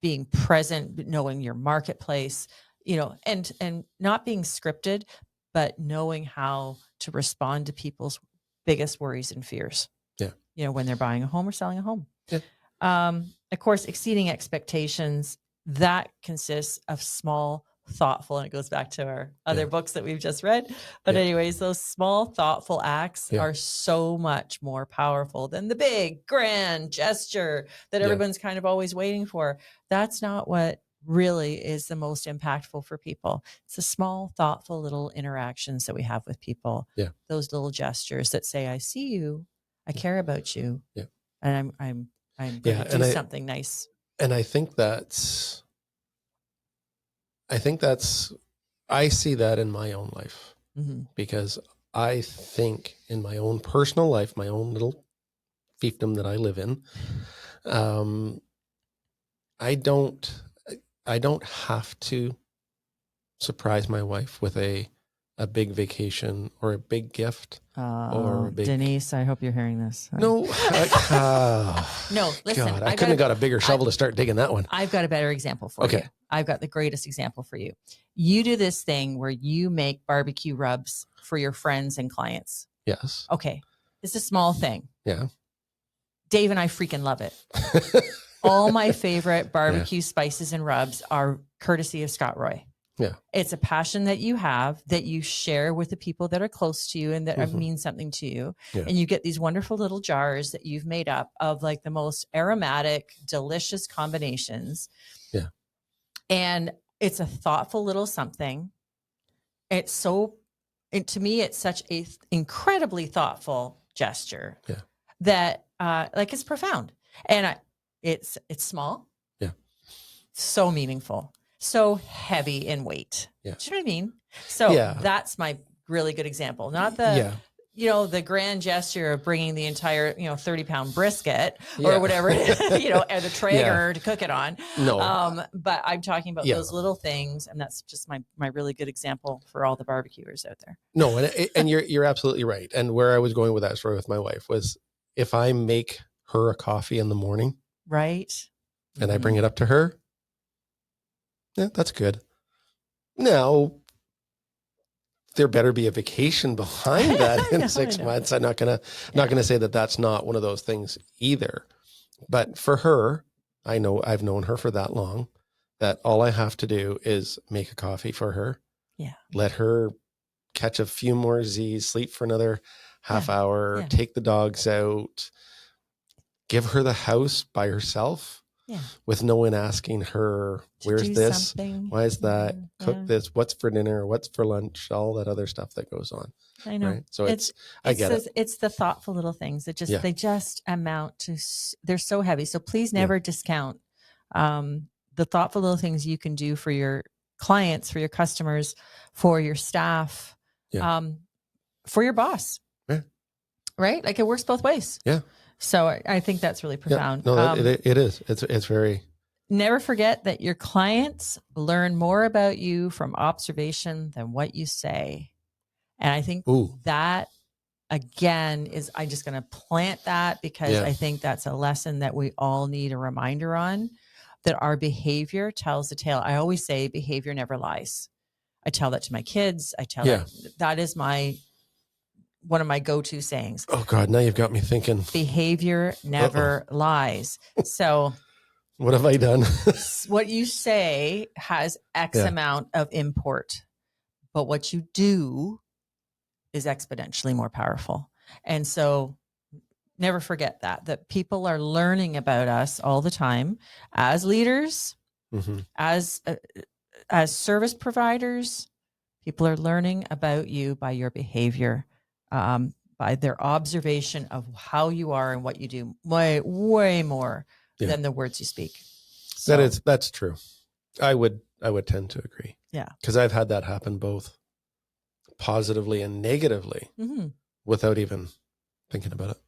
being present, knowing your marketplace, and not being scripted, but knowing how to respond to people's biggest worries and fears. Yeah. When they're buying a home or selling a home. Yeah. Of course, exceeding expectations, that consists of small, thoughtful, and it goes back to our other books that we've just read. But anyways, those small, thoughtful acts are so much more powerful than the big, grand gesture that everyone's kind of always waiting for. That's not what really is the most impactful for people. It's the small, thoughtful little interactions that we have with people. Yeah. Those little gestures that say, I see you, I care about you. Yeah. And I'm going to do something nice. And I think I see that in my own life, because I think in my own personal life, my own little fiefdom that I live in, I don't have to surprise my wife with a big vacation or a big gift. Or a big... Denise, I hope you're hearing this. No, no, listen. God, I couldn't have got a bigger shovel to start digging that one. I've got a better example for you. I've got the greatest example for you. You do this thing where you make barbecue rubs for your friends and clients. Yes. Okay. It's a small thing. Yeah. Dave and I freaking love it. All my favorite barbecue spices and rubs are courtesy of Scott Roy. Yeah. It's a passion that you have that you share with the people that are close to you and that mean something to you. Yeah. And you get these wonderful little jars that you've made up of like the most aromatic, delicious combinations. Yeah. And it's a thoughtful little something. To me, it's such a incredibly thoughtful gesture that like it's profound. And it's small. Yeah. So meaningful. So heavy in weight. Yeah. Do you know what I mean? So that's my really good example. Not the, the grand gesture of bringing the entire, 30-pound brisket or whatever, and the Traeger to cook it on. No. But I'm talking about those little things. And that's just my really good example for all the barbecuers out there. No. And you're absolutely right. And where I was going with that story with my wife was if I make her a coffee in the morning. Right. And I bring it up to her. Yeah, that's good. Now, there better be a vacation behind that in 6 months. I'm not gonna say that that's not one of those things either. But for her, I know I've known her for that long that all I have to do is make a coffee for her. Yeah. Let her catch a few more Z's, sleep for another half hour, take the dogs out, give her the house by herself. Yeah. With no one asking her, where's this? Something. Why is that? Cook this. What's for dinner? What's for lunch? All that other stuff that goes on. I know. Right? So I get it. It's the thoughtful little things that they just amount to, they're so heavy. So please never discount the thoughtful little things you can do for your clients, for your customers, for your staff, for your boss. Yeah. Right? Like it works both ways. Yeah. So I think that's really profound. Yeah, no, it is. It's very. Never forget that your clients learn more about you from observation than what you say. And I think that, again, I'm just going to plant that because I think that's a lesson that we all need a reminder on, that our behavior tells the tale. I always say behavior never lies. I tell that to my kids. I tell that is one of my go-to sayings. Oh God, now you've got me thinking. Behavior never lies. So what have I done? What you say has X amount of import, but what you do is exponentially more powerful. And so never forget that people are learning about us all the time as leaders, as service providers. People are learning about you by your behavior. By their observation of how you are and what you do, way more than the words you speak. So, that's true. I would tend to agree. Yeah. Because I've had that happen both positively and negatively without even thinking about it.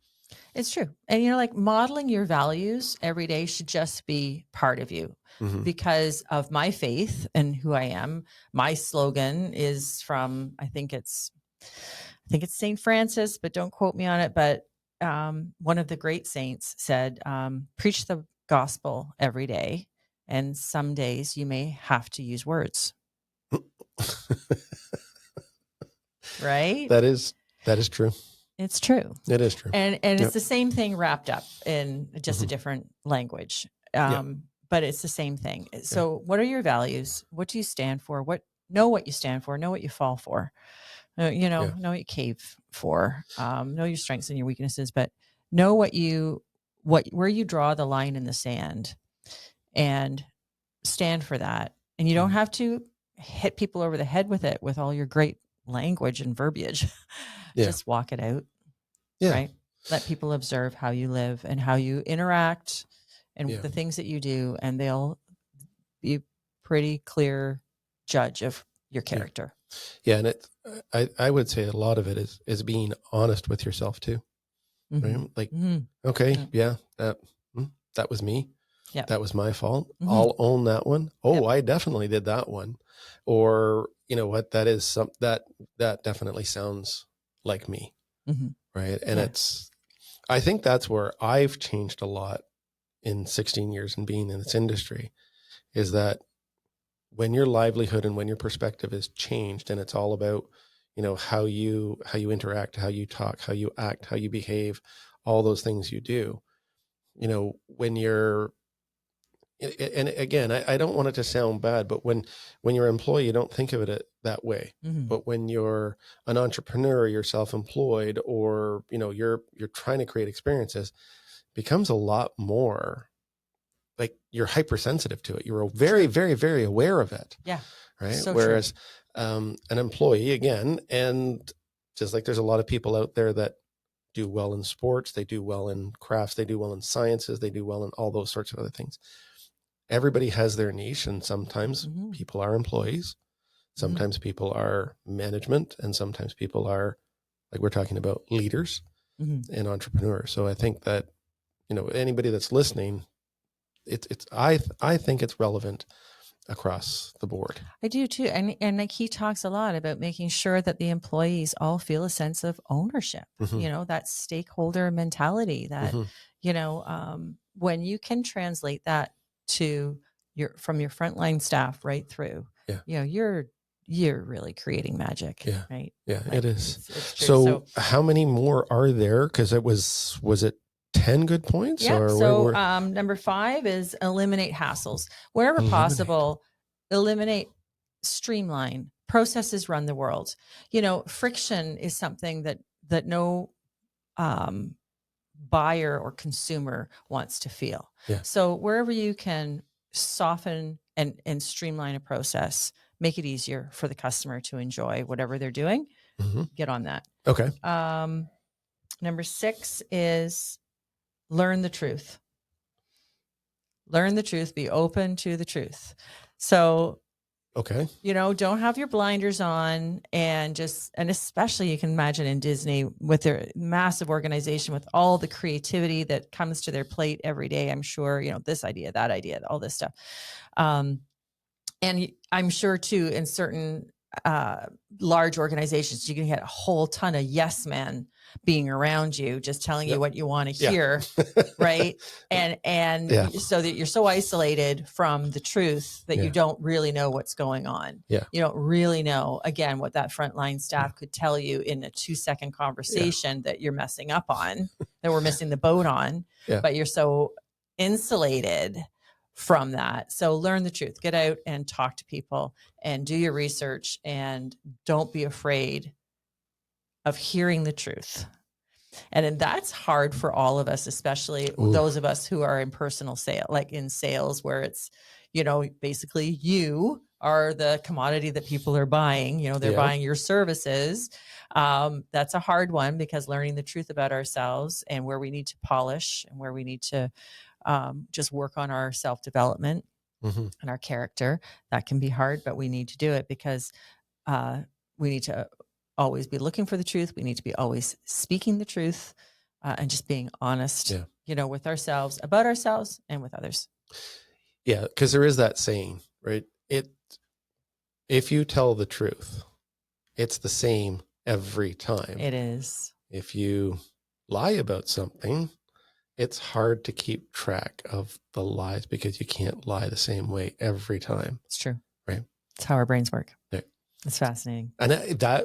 It's true. And like modeling your values every day should just be part of you because of my faith and who I am. My slogan is from, I think it's St. Francis, but don't quote me on it. But one of the great saints said, preach the gospel every day. And some days you may have to use words. Right? That is true. It's true. It is true. And it's the same thing wrapped up in just a different language. but it's the same thing. So what are your values? What do you stand for? Know what you stand for, know what you fall for, know what you cave for, know your strengths and your weaknesses, but know where you draw the line in the sand and stand for that. And you don't have to hit people over the head with it, with all your great language and verbiage. Just walk it out. Right. Let people observe how you live and how you interact and the things that you do, and they'll be pretty clear judge of your character. Yeah. And I would say a lot of it is being honest with yourself too. Right? Like, okay, that was me. Yeah. That was my fault. I'll own that one. Oh, I definitely did that one. Or, you know what, that is that definitely sounds like me. Right. And I think that's where I've changed a lot in 16 years and being in this industry, is that when your livelihood and when your perspective is changed, and it's all about, you know, how you interact, how you talk, how you act, how you behave, all those things you do, you know, when you're, and again, I don't want it to sound bad, but when you're an employee, you don't think of it that way. But when you're an entrepreneur, you're self-employed, or, you know, you're trying to create experiences, it becomes a lot more like you're hypersensitive to it. You're very, very, very aware of it. Yeah. Right. So whereas an employee, again, and just like there's a lot of people out there that do well in sports, they do well in crafts, they do well in sciences, they do well in all those sorts of other things. Everybody has their niche, and sometimes people are employees, sometimes people are management, and sometimes people are, like we're talking about, leaders and entrepreneurs. So I think that, you know, anybody that's listening, I think it's relevant across the board. I do too. And like he talks a lot about making sure that the employees all feel a sense of ownership, you know, that stakeholder mentality that, you know, when you can translate that to from your frontline staff right through, you know, you're really creating magic. Right. Yeah, like, it is. It's true. So how many more are there? Cause was it 10 good points? Yeah. Or so number 5 is eliminate hassles. Wherever possible, eliminate, streamline. Processes run the world. You know, friction is something that no buyer or consumer wants to feel. Yeah. So wherever you can soften and streamline a process, make it easier for the customer to enjoy whatever they're doing, get on that. Okay. Number 6 is learn the truth. Learn the truth, be open to the truth. So, okay, you know, don't have your blinders on, and especially you can imagine in Disney with their massive organization, with all the creativity that comes to their plate every day. I'm sure, you know, this idea, that idea, all this stuff. And I'm sure too, in certain large organizations, you can get a whole ton of yes men being around you, just telling you what you want to hear. Right. And so that you're so isolated from the truth that you don't really know what's going on. Yeah. You don't really know, again, what that frontline staff could tell you in a 2-second conversation that you're messing up on, that we're missing the boat on, but you're so insulated from that. So learn the truth, get out and talk to people and do your research, and don't be afraid of hearing the truth. And that's hard for all of us, especially those of us who are in personal sale, like in sales, where it's, you know, basically you are the commodity that people are buying, you know, they're buying your services. That's a hard one, because learning the truth about ourselves and where we need to polish and where we need to just work on our self-development and our character, that can be hard, but we need to do it, because we need to always be looking for the truth. We need to be always speaking the truth, and just being honest, you know, with ourselves, about ourselves, and with others. Yeah. Cause there is that saying, right? If you tell the truth, it's the same every time. It is. If you lie about something, it's hard to keep track of the lies, because you can't lie the same way every time. It's true. Right. It's how our brains work. Yeah. It's fascinating. And I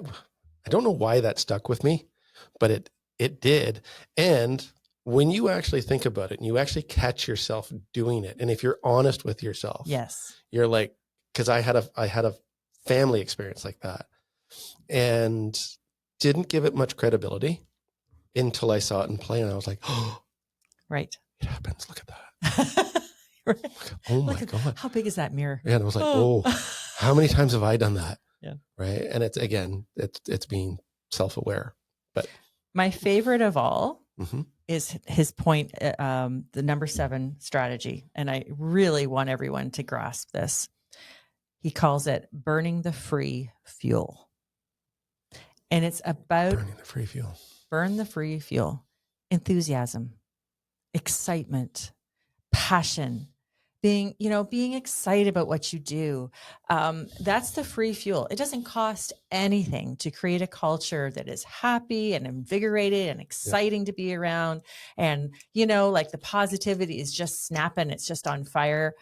don't know why that stuck with me, but it did. And when you actually think about it and you actually catch yourself doing it, and if you're honest with yourself, yes, you're like, because I had a family experience like that and didn't give it much credibility until I saw it in play, and I was like, oh, right. It happens. Look at that. Right. Oh my God. How big is that mirror? Yeah, and I was like, oh, how many times have I done that? Yeah. Right. And it's being self-aware. But my favorite of all is his point, the number 7 strategy. And I really want everyone to grasp this. He calls it burning the free fuel. And it's about burning the free fuel. Burn the free fuel. Enthusiasm, excitement, passion, being excited about what you do. That's the free fuel. It doesn't cost anything to create a culture that is happy and invigorated and exciting to be around. And, like the positivity is just snapping. It's just on fire.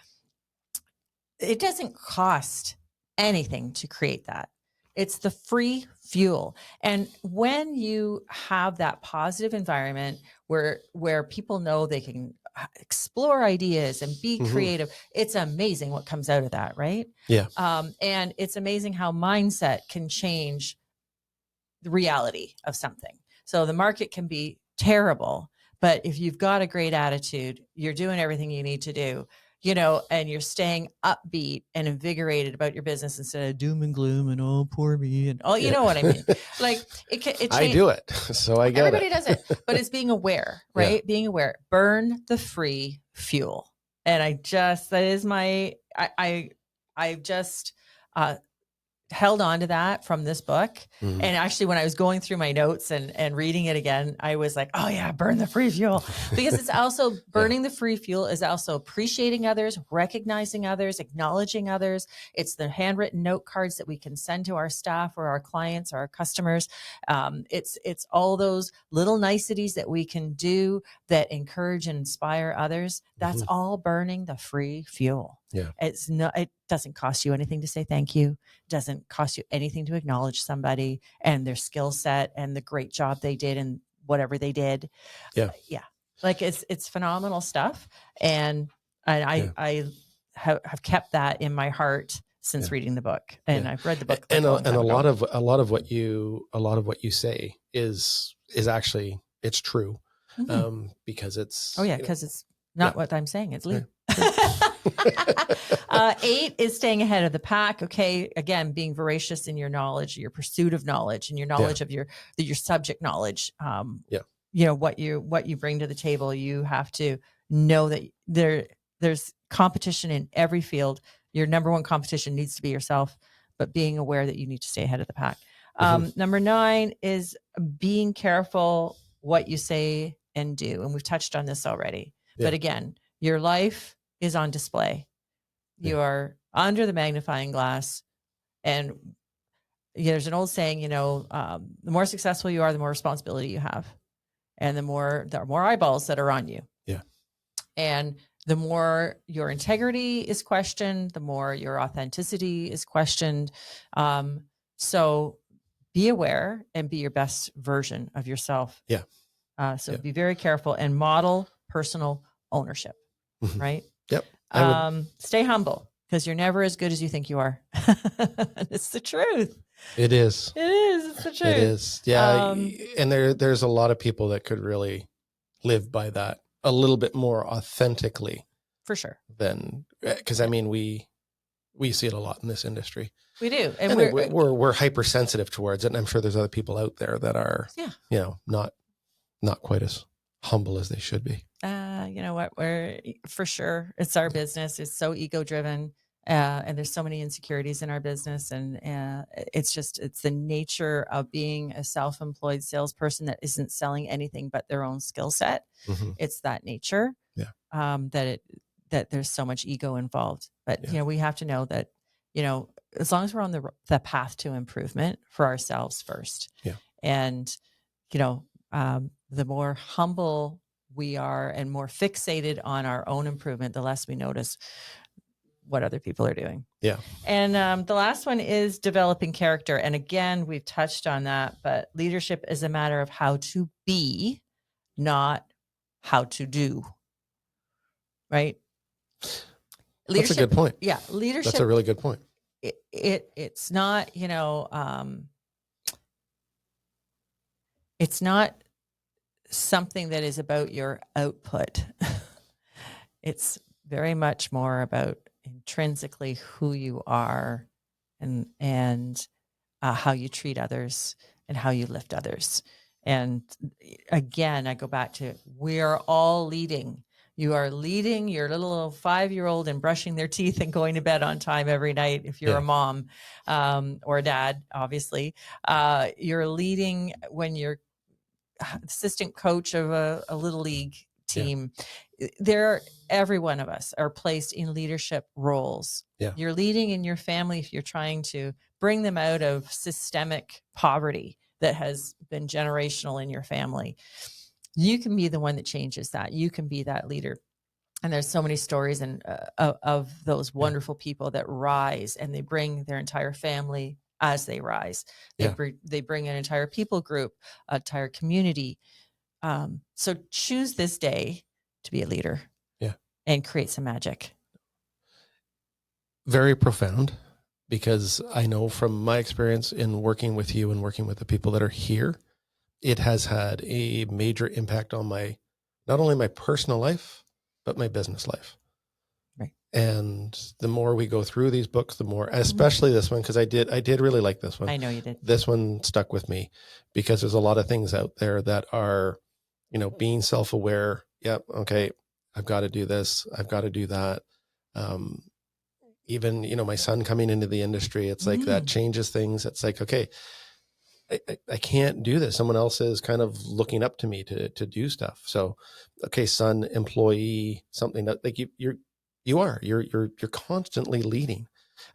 It doesn't cost anything to create that. It's the free fuel. And when you have that positive environment where people know they can explore ideas and be creative, it's amazing what comes out of that, right? Yeah. And it's amazing how mindset can change the reality of something. So the market can be terrible, but if you've got a great attitude, you're doing everything you need to do, and you're staying upbeat and invigorated about your business instead of doom and gloom and oh, poor me and you know what I mean? Like I do it, so I get everybody does it, but it's being aware, right? Yeah. Being aware, burn the free fuel. And I just held on to that from this book. And actually, when I was going through my notes and reading it again, I was like, oh yeah, burn the free fuel. Because it's also burning the free fuel is also appreciating others, recognizing others, acknowledging others. It's the handwritten note cards that we can send to our staff or our clients or our customers. It's all those little niceties that we can do that encourage and inspire others. That's all burning the free fuel. Yeah. It doesn't cost you anything to say thank you. It doesn't cost you anything to acknowledge somebody and their skill set and the great job they did and whatever they did. Yeah. Yeah. Like it's phenomenal stuff. And I have kept that in my heart since reading the book. And I've read the book. And a lot of what you say is actually, it's true. Because it's, because it's not what I'm saying. It's Lee. 8 is staying ahead of the pack. Okay. Again, being voracious in your knowledge, your pursuit of knowledge and your knowledge of your subject knowledge. What you bring to the table, you have to know that there's competition in every field. Your number one competition needs to be yourself, but being aware that you need to stay ahead of the pack. Number 9 is being careful what you say and do. And we've touched on this already, but again, your life is on display. You are under the magnifying glass. And there's an old saying, the more successful you are, the more responsibility you have. And there are more eyeballs that are on you. Yeah. And the more your integrity is questioned, the more your authenticity is questioned. So be aware and be your best version of yourself. Yeah. So be very careful and model personal ownership. Right? Yep. Stay humble because you're never as good as you think you are. It's the truth. It is. It's the truth. It is. Yeah. And there's a lot of people that could really live by that a little bit more authentically. For sure. Because we see it a lot in this industry. We do. And we're hypersensitive towards it. And I'm sure there's other people out there that are, not quite as humble as they should be. You know what? For sure. It's our business. It's so ego driven. And there's so many insecurities in our business. And it's the nature of being a self-employed salesperson that isn't selling anything but their own skill set. It's that nature. Yeah. That there's so much ego involved. But, we have to know that, as long as we're on the path to improvement for ourselves first. Yeah. And, the more humble we are and more fixated on our own improvement, the less we notice what other people are doing. Yeah. And the last one is developing character. And again, we've touched on that, but leadership is a matter of how to be, not how to do. Right? Leadership, that's a good point. Yeah, leadership. That's a really good point. It's not, it's not something that is about your output. It's very much more about intrinsically who you are and how you treat others and how you lift others. And again, I go back to, we are all leading. You are leading your little 5-year-old in brushing their teeth and going to bed on time every night. If you're a mom or a dad, obviously, you're leading when you're assistant coach of a little league team. Every one of us are placed in leadership roles. You're leading in your family if you're trying to bring them out of systemic poverty that has been generational in your family. You can be the one that changes that. You can be that leader. And there's so many stories of those wonderful people that rise, and they bring their entire family as they rise. They bring an entire people group, an entire community. So choose this day to be a leader and create some magic. Very profound, because I know from my experience in working with you and working with the people that are here, it has had a major impact on not only my personal life, but my business life. Right. And the more we go through these books, the more, especially this one, because I did really like this one. I know you did. This one stuck with me because there's a lot of things out there that are, being self-aware. Yep. Okay. I've got to do this. I've got to do that. Even, my son coming into the industry, it's like that changes things. It's like, okay, I can't do this. Someone else is kind of looking up to me to do stuff. So, okay, son, employee, something that like you're constantly leading.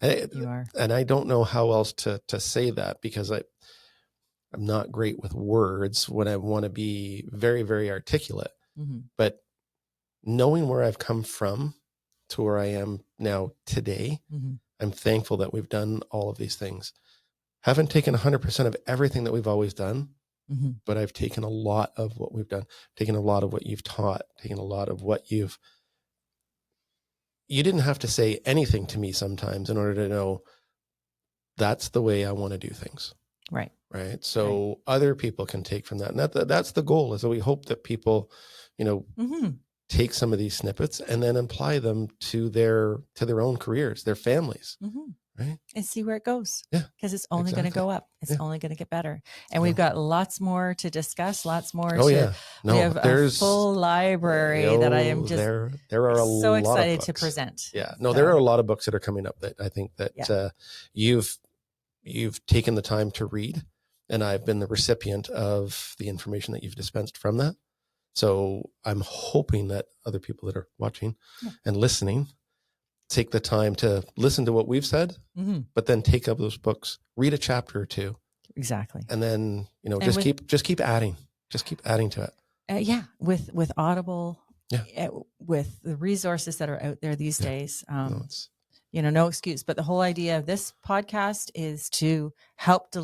You are. And I don't know how else to say that, because I'm not great with words when I want to be very, very articulate, but knowing where I've come from to where I am now today, I'm thankful that we've done all of these things. Haven't taken 100% of everything that we've always done, but I've taken a lot of what we've done, taken a lot of what you've taught, taken a lot of what you didn't have to say anything to me sometimes in order to know that's the way I want to do things. Right. Right. So other people can take from that. And that's the goal, is that we hope that people, take some of these snippets and then apply them to their own careers, their families. Right. And see where it goes. Yeah. Because it's only going to go up. It's only going to get better. And we've got lots more to discuss, lots more. We have a full library that I am just there are so excited to present. Yeah. No, there are a lot of books that are coming up that I think that you've taken the time to read, and I've been the recipient of the information that you've dispensed from that. So I'm hoping that other people that are watching and listening take the time to listen to what we've said, but then take up those books, read a chapter or two. Exactly. And then, just keep adding to it. With Audible, with the resources that are out there these days, no excuse. But the whole idea of this podcast is to help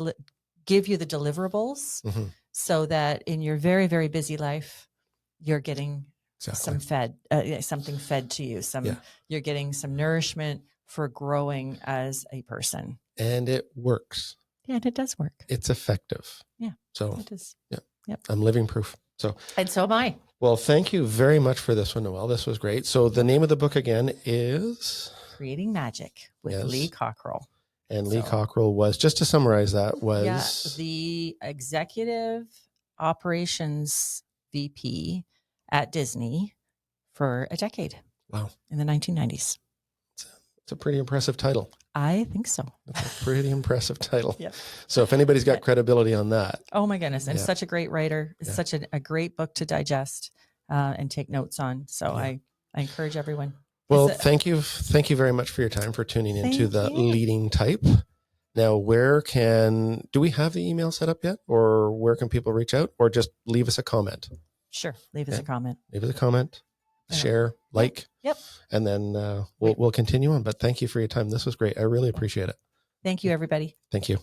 give you the deliverables so that in your very, very busy life, you're getting something fed to you. You're getting some nourishment for growing as a person. And it works. Yeah, and it does work. It's effective. Yeah. So it is. Yeah. Yep. I'm living proof. And so am I. Well, thank you very much for this one, Noel. This was great. So the name of the book again is Creating Magic with Lee Cockrell. And Lee Cockrell was, just to summarize that, was the executive operations VP at Disney for a decade. Wow. In the 1990s. It's a pretty impressive title. I think so. That's a pretty impressive title. Yep. So if anybody's got credibility on that. Oh my goodness. And such a great writer. It's such a great book to digest and take notes on. So I encourage everyone. Well, thank you. Thank you very much for your time, for tuning into the Leading Type. Now, do we have the email set up yet, or where can people reach out, or just leave us a comment? Sure. Leave us a comment. Leave us a comment, share, like. Yep. And then we'll continue on. But thank you for your time. This was great. I really appreciate it. Thank you, everybody. Thank you.